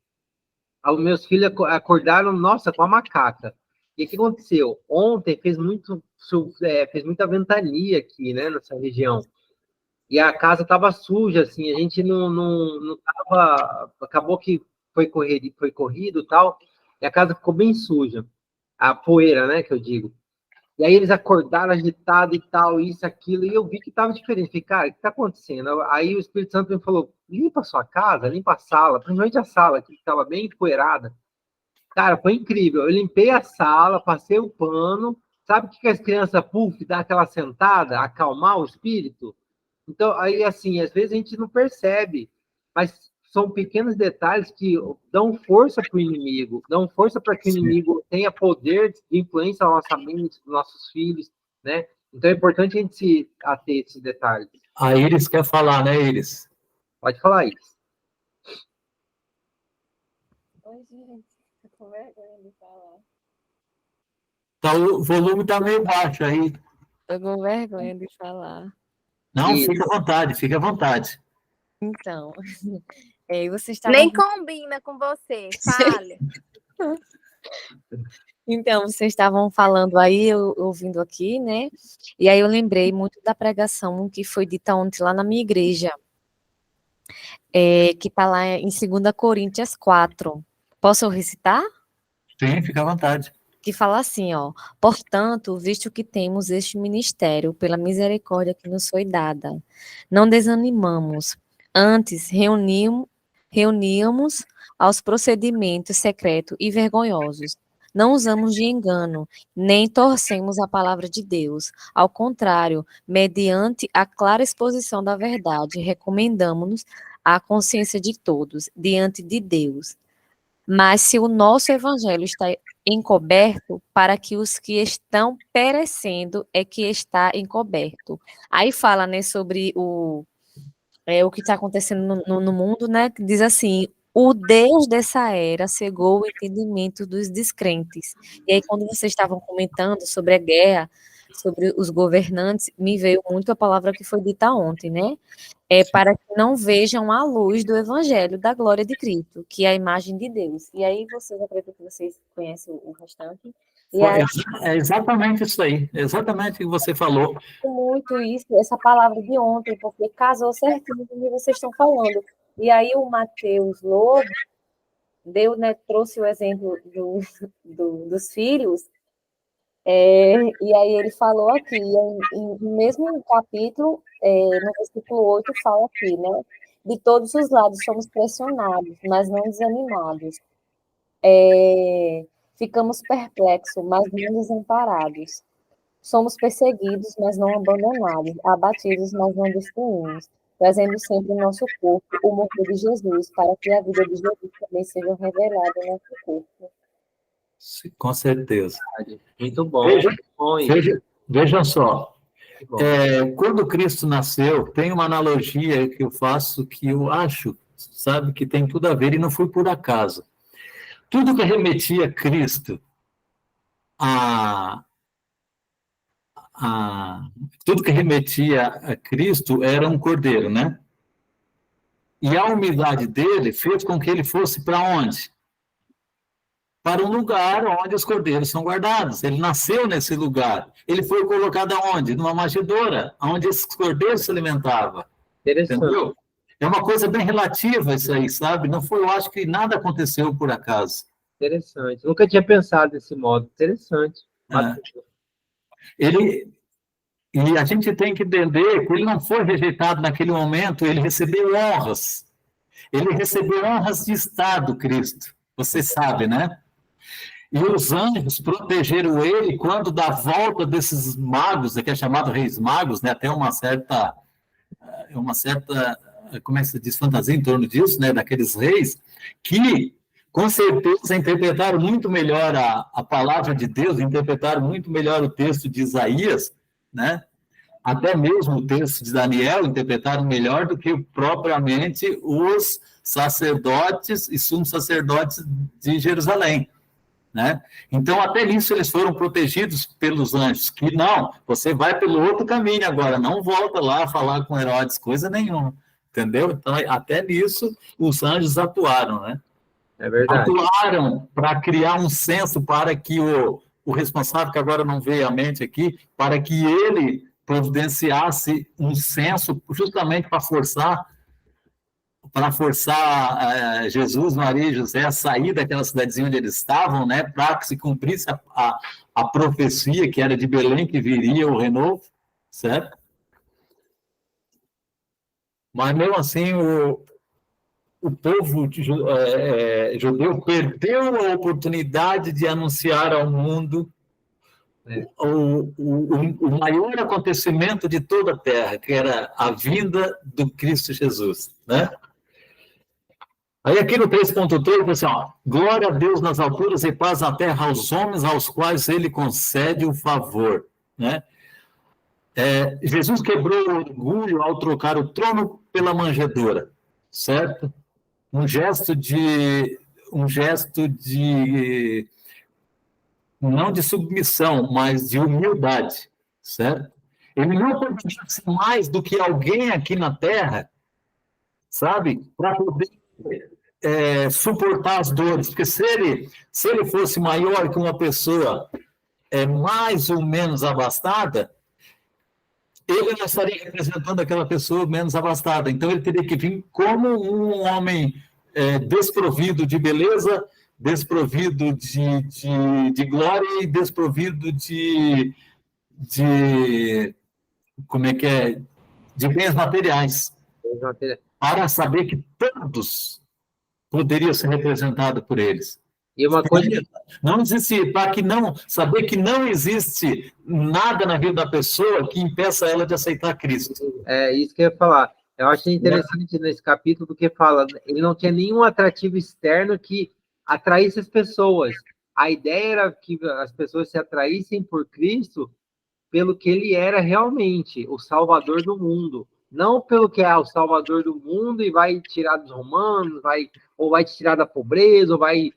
[SPEAKER 2] os meus filhos acordaram, nossa, com a macaca. E o que aconteceu? Ontem fez muita ventania aqui, né, nessa região. E a casa estava suja, assim, a gente não tava... Acabou que foi corrido e tal, e a casa ficou bem suja. A poeira, né, que eu digo. E aí eles acordaram agitados e tal, isso, aquilo, e eu vi que estava diferente. Falei, cara, o que está acontecendo? Aí o Espírito Santo me falou, limpa a sua casa, limpa a sala, principalmente a sala, que estava bem empoeirada. Cara, foi incrível. Eu limpei a sala, passei o pano. Sabe o que as crianças, puff, dá aquela sentada, acalmar o espírito? Então, aí, assim, às vezes a gente não percebe, mas são pequenos detalhes que dão força para o inimigo, dão força para que o inimigo tenha poder de influência na nossa mente, nos nossos filhos, né? Então é importante a gente se ater a esses detalhes.
[SPEAKER 1] A Iris quer falar, né, Iris?
[SPEAKER 2] Pode falar isso.
[SPEAKER 6] Oi, gente. Tô com vergonha de falar.
[SPEAKER 1] O volume está meio baixo aí.
[SPEAKER 6] Tô com vergonha de falar.
[SPEAKER 1] Não,
[SPEAKER 2] Isso.
[SPEAKER 1] fica à vontade, fica à vontade.
[SPEAKER 6] Então, vocês estavam...
[SPEAKER 3] Nem combina com você, fale.
[SPEAKER 6] Então, vocês estavam falando aí, eu ouvindo aqui, né? E aí eu lembrei muito da pregação que foi dita ontem lá na minha igreja, que está lá em 2 Coríntios 4. Posso recitar?
[SPEAKER 1] Sim, fica à vontade.
[SPEAKER 6] Que fala assim, ó: portanto, visto que temos este ministério, pela misericórdia que nos foi dada, não desanimamos, antes reuníamos aos procedimentos secretos e vergonhosos. Não usamos de engano, nem torcemos a palavra de Deus. Ao contrário, mediante a clara exposição da verdade, recomendamos-nos à consciência de todos, diante de Deus. Mas se o nosso evangelho está encoberto, para que os que estão perecendo é que está encoberto. Aí fala, né, sobre o que está acontecendo no mundo, né, que diz assim: o Deus dessa era cegou o entendimento dos descrentes. E aí, quando vocês estavam comentando sobre a guerra, sobre os governantes, me veio muito a palavra que foi dita ontem, né? Para que não vejam a luz do evangelho da glória de Cristo, que é a imagem de Deus. E aí, vocês, acredito que vocês conhecem o restante. E aí,
[SPEAKER 1] É exatamente isso aí, exatamente o que você falou.
[SPEAKER 6] muito isso, essa palavra de ontem, porque casou certinho com o que vocês estão falando. E aí o Mateus Lobo né, trouxe o exemplo dos filhos, e aí ele falou aqui, no mesmo capítulo, no versículo 8, fala aqui, né? De todos os lados somos pressionados, mas não desanimados. Ficamos perplexos, mas não desamparados. Somos perseguidos, mas não abandonados, abatidos, mas não destruímos, trazendo sempre o nosso corpo, o morto de Jesus, para que a vida de Jesus também seja revelada no nosso corpo.
[SPEAKER 1] Com certeza.
[SPEAKER 2] Muito bom.
[SPEAKER 1] Vejam só, quando Cristo nasceu, tem uma analogia que eu faço que eu acho, sabe, que tem tudo a ver, e não foi por acaso. Tudo que remetia a Cristo, tudo que remetia a Cristo era um cordeiro, né? E a humildade dele fez com que ele fosse para onde? Para um lugar onde os cordeiros são guardados. Ele nasceu nesse lugar. Ele foi colocado aonde? Numa manjedoura, onde esses cordeiros se alimentavam. Entendeu? É uma coisa bem relativa isso aí, sabe? Não foi, eu acho que nada aconteceu por acaso.
[SPEAKER 2] Interessante. Nunca tinha pensado desse modo. Interessante.
[SPEAKER 1] E a gente tem que entender que ele não foi rejeitado naquele momento, ele recebeu honras. Ele recebeu honras de Estado, Cristo. Você sabe, né? E os anjos protegeram ele quando da volta desses magos, que é chamado reis magos, né? Até uma certa, como é que se diz, fantasia em torno disso, né? Daqueles reis, que com certeza interpretaram muito melhor a palavra de Deus, interpretaram muito melhor o texto de Isaías, né? Até mesmo o texto de Daniel interpretaram melhor do que propriamente os sacerdotes e sumos sacerdotes de Jerusalém, né? Então, até nisso eles foram protegidos pelos anjos, que não, você vai pelo outro caminho agora, não volta lá falar com Herodes, coisa nenhuma, entendeu? Então, até nisso os anjos atuaram, né?
[SPEAKER 2] É verdade.
[SPEAKER 1] Atuaram para criar um senso para que o responsável, que agora não veio à mente aqui, para que ele providenciasse um censo justamente para forçar Jesus, Maria e José a sair daquela cidadezinha onde eles estavam, né, para que se cumprisse a profecia que era de Belém, que viria o renovo, certo? Mas, mesmo assim, o povo judeu perdeu a oportunidade de anunciar ao mundo o maior acontecimento de toda a terra, que era a vinda do Cristo Jesus, né? Aí aqui no 3.3, assim, ó, glória a Deus nas alturas e paz na terra aos homens aos quais ele concede o favor, né? Jesus quebrou o orgulho ao trocar o trono pela manjedoura, certo? Um gesto de não de submissão, mas de humildade, certo? Ele não podia ser mais do que alguém aqui na Terra, sabe? Para poder suportar as dores, porque se ele fosse maior que uma pessoa mais ou menos abastada, ele não estaria representando aquela pessoa menos abastada. Então, ele teria que vir como um homem desprovido de beleza, desprovido de glória e desprovido de como é que é? De bens materiais. Para saber que todos poderiam ser representados por eles.
[SPEAKER 2] E uma coisa...
[SPEAKER 1] Não existe, para que não, saber que não existe nada na vida da pessoa que impeça ela de aceitar Cristo.
[SPEAKER 2] É isso que eu ia falar. Eu achei interessante nesse capítulo, porque fala, ele não tinha nenhum atrativo externo que atraísse as pessoas. A ideia era que as pessoas se atraíssem por Cristo pelo que ele era realmente, o Salvador do mundo. Não pelo que é o Salvador do mundo e vai tirar dos romanos, ou vai te tirar da pobreza, ou vai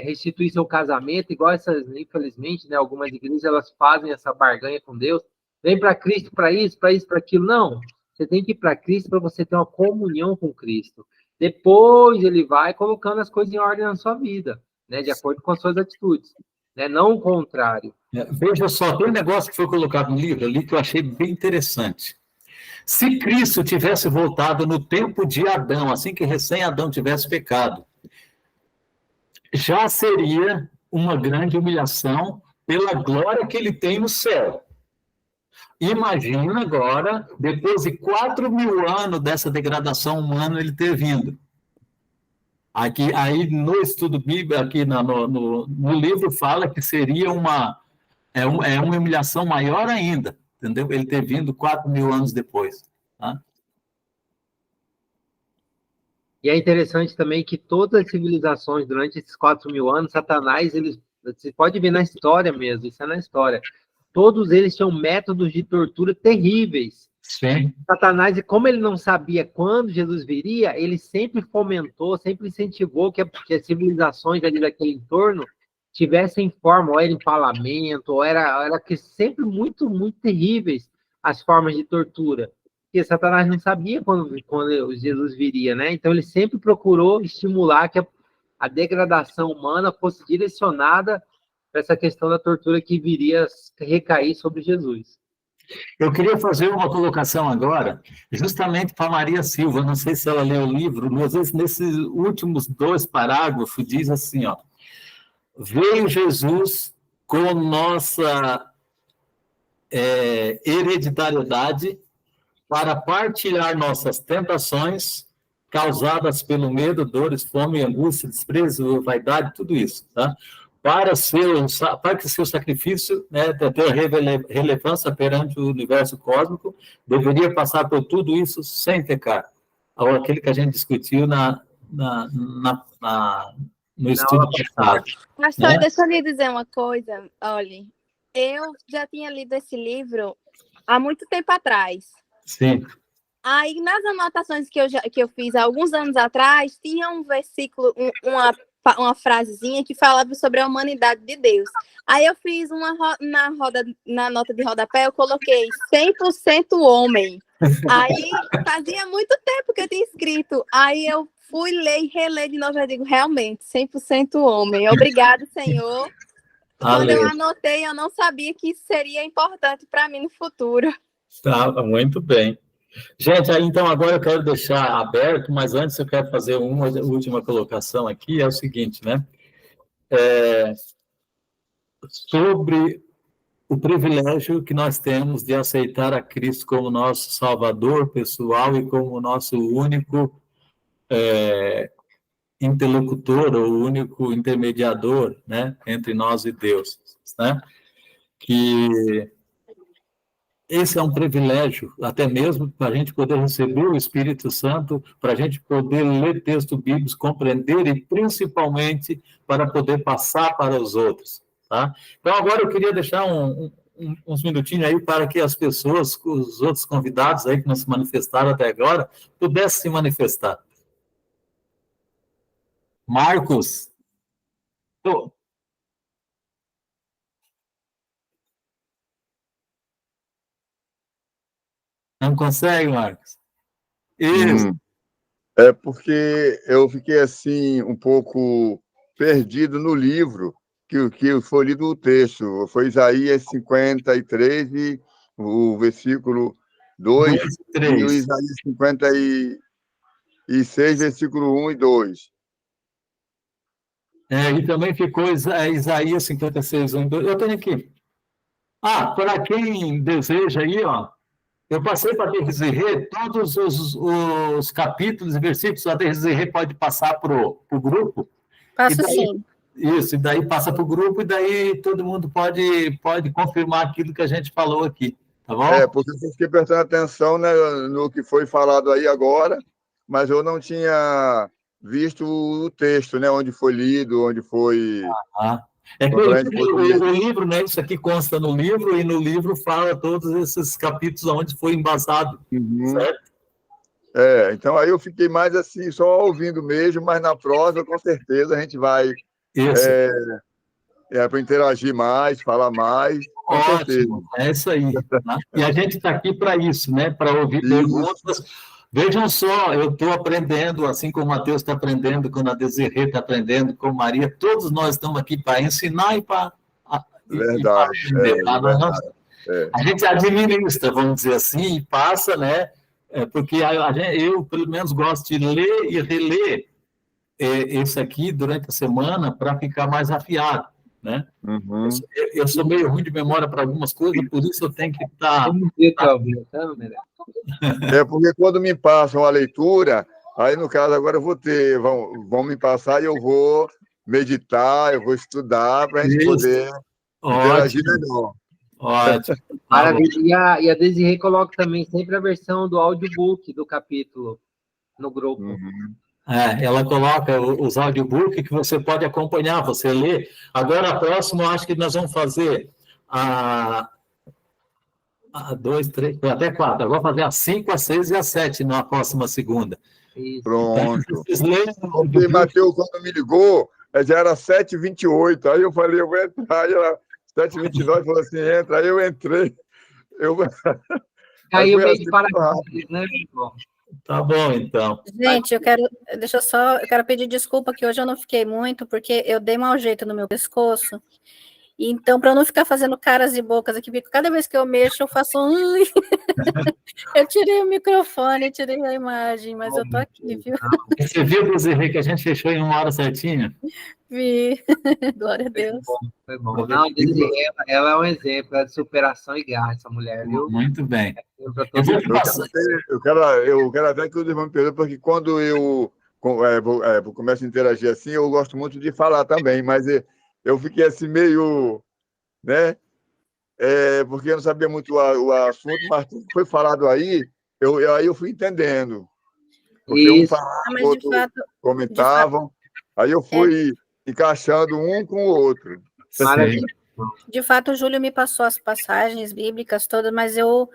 [SPEAKER 2] restituir seu casamento, igual essas, infelizmente, né, algumas igrejas, elas fazem essa barganha com Deus. Vem para Cristo, para isso, para aquilo. Não, você tem que ir para Cristo para você ter uma comunhão com Cristo. Depois ele vai colocando as coisas em ordem na sua vida, né, de acordo com as suas atitudes, né, não o contrário.
[SPEAKER 1] Veja só, tem um negócio que foi colocado no livro ali que eu achei bem interessante. Se Cristo tivesse voltado no tempo de Adão, assim que recém-Adão tivesse pecado, já seria uma grande humilhação pela glória que ele tem no céu. Imagina agora, depois de 4.000 anos dessa degradação humana, ele ter vindo. Aqui, aí no estudo bíblico, aqui no livro, fala que seria uma humilhação maior ainda, entendeu? Ele ter vindo 4.000 anos depois. Tá?
[SPEAKER 2] E é interessante também que todas as civilizações, durante esses 4.000 anos, Satanás, você pode ver na história mesmo, isso é na história, todos eles tinham métodos de tortura terríveis.
[SPEAKER 1] Sim.
[SPEAKER 2] Satanás, e como ele não sabia quando Jesus viria, ele sempre fomentou, sempre incentivou que as civilizações ali daquele entorno tivessem forma, ou era empalamento, ou era que sempre muito, muito terríveis as formas de tortura. Porque Satanás não sabia quando Jesus viria, né? Então ele sempre procurou estimular que a degradação humana fosse direcionada para essa questão da tortura que viria recair sobre Jesus.
[SPEAKER 1] Eu queria fazer uma colocação agora, justamente para Maria Silva, não sei se ela leu o livro, mas nesses últimos 2 parágrafos diz assim, ó, veio Jesus com nossa hereditariedade para partilhar nossas tentações causadas pelo medo, dores, fome, angústia, desprezo, vaidade, tudo isso, tá? Para que seu sacrifício, né, ter relevância perante o universo cósmico, deveria passar por tudo isso sem pecar. Aquele que a gente discutiu na no estudo passado.
[SPEAKER 3] Pastor,
[SPEAKER 1] Né?
[SPEAKER 3] deixa eu lhe dizer uma coisa. Olha, eu já tinha lido esse livro há muito tempo atrás.
[SPEAKER 1] Sim.
[SPEAKER 3] Aí, nas anotações que eu fiz há alguns anos atrás, tinha um versículo, uma frasezinha que falava sobre a humanidade de Deus. Aí eu fiz na nota de rodapé, eu coloquei 100% homem. Aí fazia muito tempo que eu tinha escrito. Aí eu fui ler e reler de novo, eu digo, realmente, 100% homem. Obrigado, Senhor. Quando eu anotei, eu não sabia que isso seria importante para mim no futuro.
[SPEAKER 1] Tá, muito bem. Gente, aí, então agora eu quero deixar aberto, mas antes eu quero fazer uma última colocação aqui, é o seguinte, né? Sobre o privilégio que nós temos de aceitar a Cristo como nosso Salvador pessoal e como nosso único interlocutor, ou único intermediador, né, entre nós e Deus, né? Que esse é um privilégio, até mesmo para a gente poder receber o Espírito Santo, para a gente poder ler texto bíblico, compreender e principalmente para poder passar para os outros, tá? Então agora eu queria deixar uns minutinhos aí para que as pessoas, os outros convidados aí que não se manifestaram até agora, pudessem se manifestar. Marcos. Não consegue, Marcos? Isso.
[SPEAKER 7] É porque eu fiquei assim um pouco perdido no livro que foi lido o texto. Foi Isaías 53 e o versículo 2 e o Isaías 56, versículo 1 e 2.
[SPEAKER 1] E também ficou Isaías 56, 1 e 2. Eu tenho aqui. Para quem deseja aí, ó, eu passei para a Desirê todos os capítulos e versículos. A Desirê pode passar para o grupo.
[SPEAKER 4] Passo sim.
[SPEAKER 1] Isso, e daí passa para o grupo, e daí todo mundo pode confirmar aquilo que a gente falou aqui, tá bom?
[SPEAKER 7] Porque eu fiquei prestando atenção, né, no que foi falado aí agora, mas eu não tinha visto o texto, né, onde foi lido, onde foi...
[SPEAKER 1] É que o livro, né? Isso aqui consta no livro, e no livro fala todos esses capítulos onde foi embasado, certo?
[SPEAKER 7] Então aí eu fiquei mais assim, só ouvindo mesmo, mas na prosa, com certeza, a gente vai para interagir mais, falar mais, com certeza.
[SPEAKER 1] É isso aí. Né? E a gente está aqui para isso, né? Para ouvir perguntas. Vejam só, eu estou aprendendo, assim como o Mateus está aprendendo, como a Desirê está aprendendo, como Maria, todos nós estamos aqui para ensinar e para aprender. A gente administra, vamos dizer assim, e passa, né? Porque eu, pelo menos, gosto de ler e reler isso aqui durante a semana para ficar mais afiado, né? Eu sou meio ruim de memória para algumas coisas, por isso eu tenho que estar...
[SPEAKER 7] Porque quando me passam a leitura, aí no caso agora eu vou ter, vão me passar e eu vou meditar, eu vou estudar para a gente poder interagir melhor.
[SPEAKER 1] Ótimo.
[SPEAKER 2] Maravilha. E a Desirê coloca também sempre a versão do audiobook do capítulo no grupo.
[SPEAKER 1] Ela coloca os audiobooks que você pode acompanhar, você lê. Agora, a próxima, eu acho que nós vamos fazer a 2, 3, até 4. Agora vou fazer a 5, a 6 e a 7 na próxima segunda.
[SPEAKER 2] Isso.
[SPEAKER 7] Pronto. Porque Mateus, quando me ligou, já era 7h28. Aí eu falei, eu vou entrar. Aí ela, 7h29, falou assim, entra. Aí eu entrei.
[SPEAKER 2] Caiu meio de paraquedas, né, irmão?
[SPEAKER 1] Tá bom, então.
[SPEAKER 4] Gente, eu quero pedir desculpa que hoje eu não fiquei muito, porque eu dei mau jeito no meu pescoço. Então, para eu não ficar fazendo caras e bocas aqui, porque cada vez que eu mexo, eu faço eu tirei o microfone, eu tirei a imagem, mas eu tô aqui, viu?
[SPEAKER 1] Você viu, Desirê, que a gente fechou em 1 hora certinha?
[SPEAKER 4] Vi. Glória a Deus.
[SPEAKER 2] Foi bom. Não, Desirê, ela é um exemplo de superação e garra, essa mulher, viu?
[SPEAKER 1] Muito bem.
[SPEAKER 7] Eu quero até que o irmão me perdoe, porque quando eu começo a interagir assim, eu gosto muito de falar também, mas eu fiquei assim meio, né? Porque eu não sabia muito o assunto, mas tudo que foi falado aí eu fui entendendo. Porque um falava, outro comentavam. Aí eu fui encaixando um com o outro.
[SPEAKER 2] Maravilha.
[SPEAKER 4] De fato, o Júlio me passou as passagens bíblicas todas, mas eu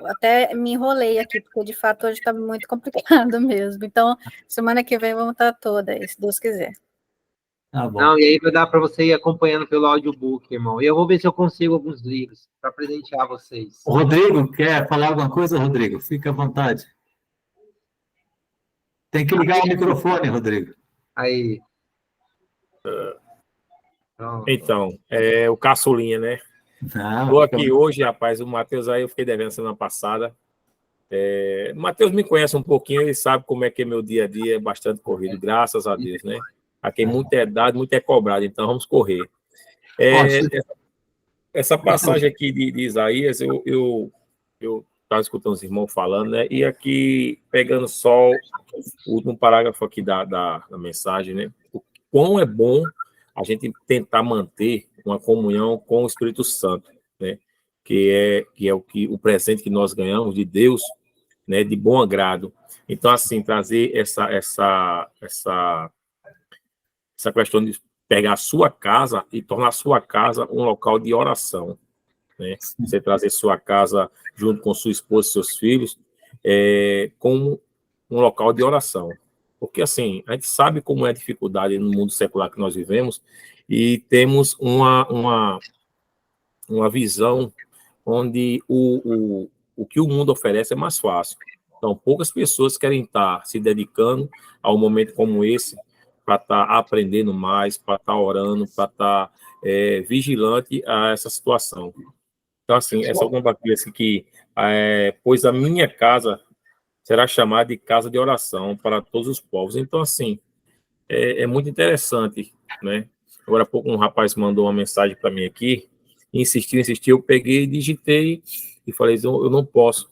[SPEAKER 4] até me enrolei aqui, porque de fato hoje está muito complicado mesmo. Então, semana que vem vamos estar toda aí, se Deus quiser.
[SPEAKER 1] Tá bom.
[SPEAKER 2] Não, e aí vai dar para você ir acompanhando pelo audiobook, irmão. E eu vou ver se eu consigo alguns livros para presentear vocês.
[SPEAKER 1] O Rodrigo, quer falar alguma coisa, Rodrigo? Fica à vontade. Tem que ligar o microfone, Rodrigo.
[SPEAKER 2] Aí. Pronto.
[SPEAKER 8] Então, o caçulinha, né? Estou aqui hoje, rapaz. O Matheus aí eu fiquei devendo semana passada. O Matheus me conhece um pouquinho, ele sabe como é que é meu dia a dia, é bastante corrido, graças a Deus, né? Aqui muita é dado, muito é cobrado, então vamos correr. Essa passagem aqui de Isaías, eu estava escutando os irmãos falando, né? E aqui, pegando só o último parágrafo aqui da mensagem, né? O quão é bom a gente tentar manter uma comunhão com o Espírito Santo, né? Que é o presente que nós ganhamos de Deus, né? De bom agrado. Então, assim, trazer essa questão de pegar a sua casa e tornar a sua casa um local de oração, né? Você trazer sua casa junto com sua esposa e seus filhos como um local de oração. Porque, assim, a gente sabe como é a dificuldade no mundo secular que nós vivemos e temos uma visão onde o que o mundo oferece é mais fácil. Então, poucas pessoas querem estar se dedicando a um momento como esse para estar aprendendo mais, para estar orando, para estar vigilante a essa situação. Então, assim, essa alguma coisa que pois a minha casa será chamada de casa de oração para todos os povos. Então, assim, é muito interessante, né? Agora há pouco um rapaz mandou uma mensagem para mim aqui, insistiu, eu peguei, digitei e falei, eu não posso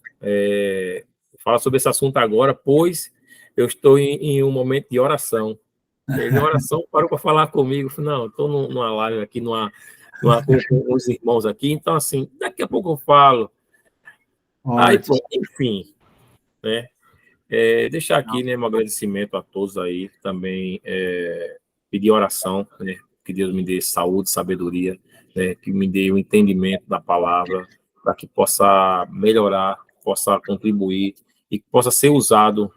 [SPEAKER 8] falar sobre esse assunto agora, pois eu estou em um momento de oração. Ele em oração parou para falar comigo, eu falei, não, estou numa live aqui, com os irmãos aqui, então, assim, daqui a pouco eu falo. Aí, enfim, né? Deixar aqui, né, um agradecimento a todos aí, também pedir oração, né, que Deus me dê saúde, sabedoria, né, que me dê o entendimento da palavra, para que possa melhorar, possa contribuir e que possa ser usado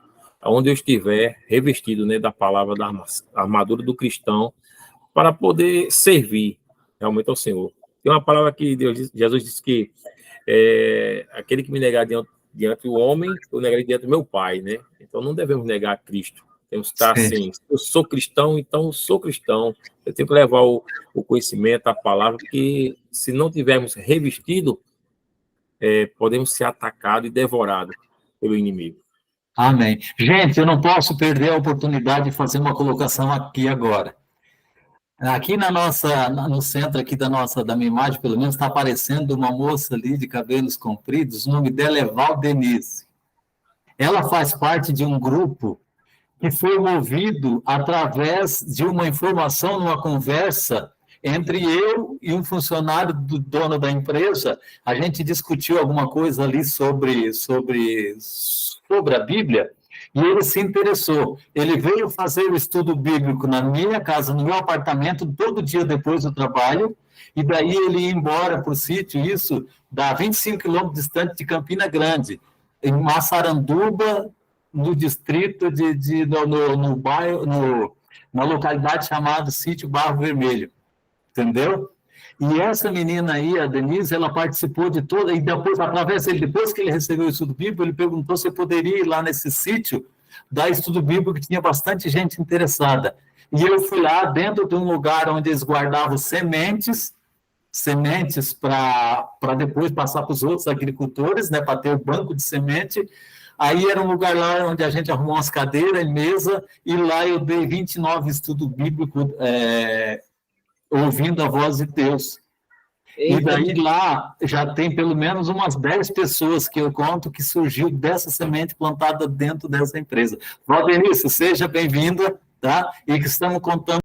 [SPEAKER 8] onde eu estiver, revestido, né, da palavra, da armadura do cristão, para poder servir realmente ao Senhor. Tem uma palavra que Jesus disse que aquele que me negar diante do homem, eu negarei diante do meu Pai, né? Então não devemos negar a Cristo. Temos que estar assim, eu sou cristão, então eu sou cristão. Eu tenho que levar o conhecimento, a palavra, porque se não tivermos revestido, podemos ser atacados e devorados pelo inimigo.
[SPEAKER 1] Amém. Gente, eu não posso perder a oportunidade de fazer uma colocação aqui agora. Aqui no centro aqui da minha imagem, pelo menos, está aparecendo uma moça ali de cabelos compridos, o nome dela é Valdenise. Ela faz parte de um grupo que foi movido através de uma informação, numa conversa entre eu e um funcionário do dono da empresa. A gente discutiu alguma coisa ali sobre a Bíblia, e ele se interessou. Ele veio fazer o estudo bíblico na minha casa, no meu apartamento, todo dia depois do trabalho, e daí ele ia embora para o sítio, isso dá 25 quilômetros distante de Campina Grande, em Massaranduba, no distrito no bairro, na localidade chamada Sítio Barro Vermelho, entendeu? E essa menina aí, a Denise, ela participou de toda, e depois, através dele, depois que ele recebeu o estudo bíblico, ele perguntou se eu poderia ir lá nesse sítio dar estudo bíblico, que tinha bastante gente interessada. E eu fui lá dentro de um lugar onde eles guardavam sementes para depois passar para os outros agricultores, né, para ter o banco de semente. Aí era um lugar lá onde a gente arrumou umas cadeiras e mesa, e lá eu dei 29 estudos bíblicos, ouvindo a voz de Deus. E daí lá já tem pelo menos umas 10 pessoas que eu conto que surgiu dessa semente plantada dentro dessa empresa. Valdenice, seja bem-vinda, tá? E que estamos contando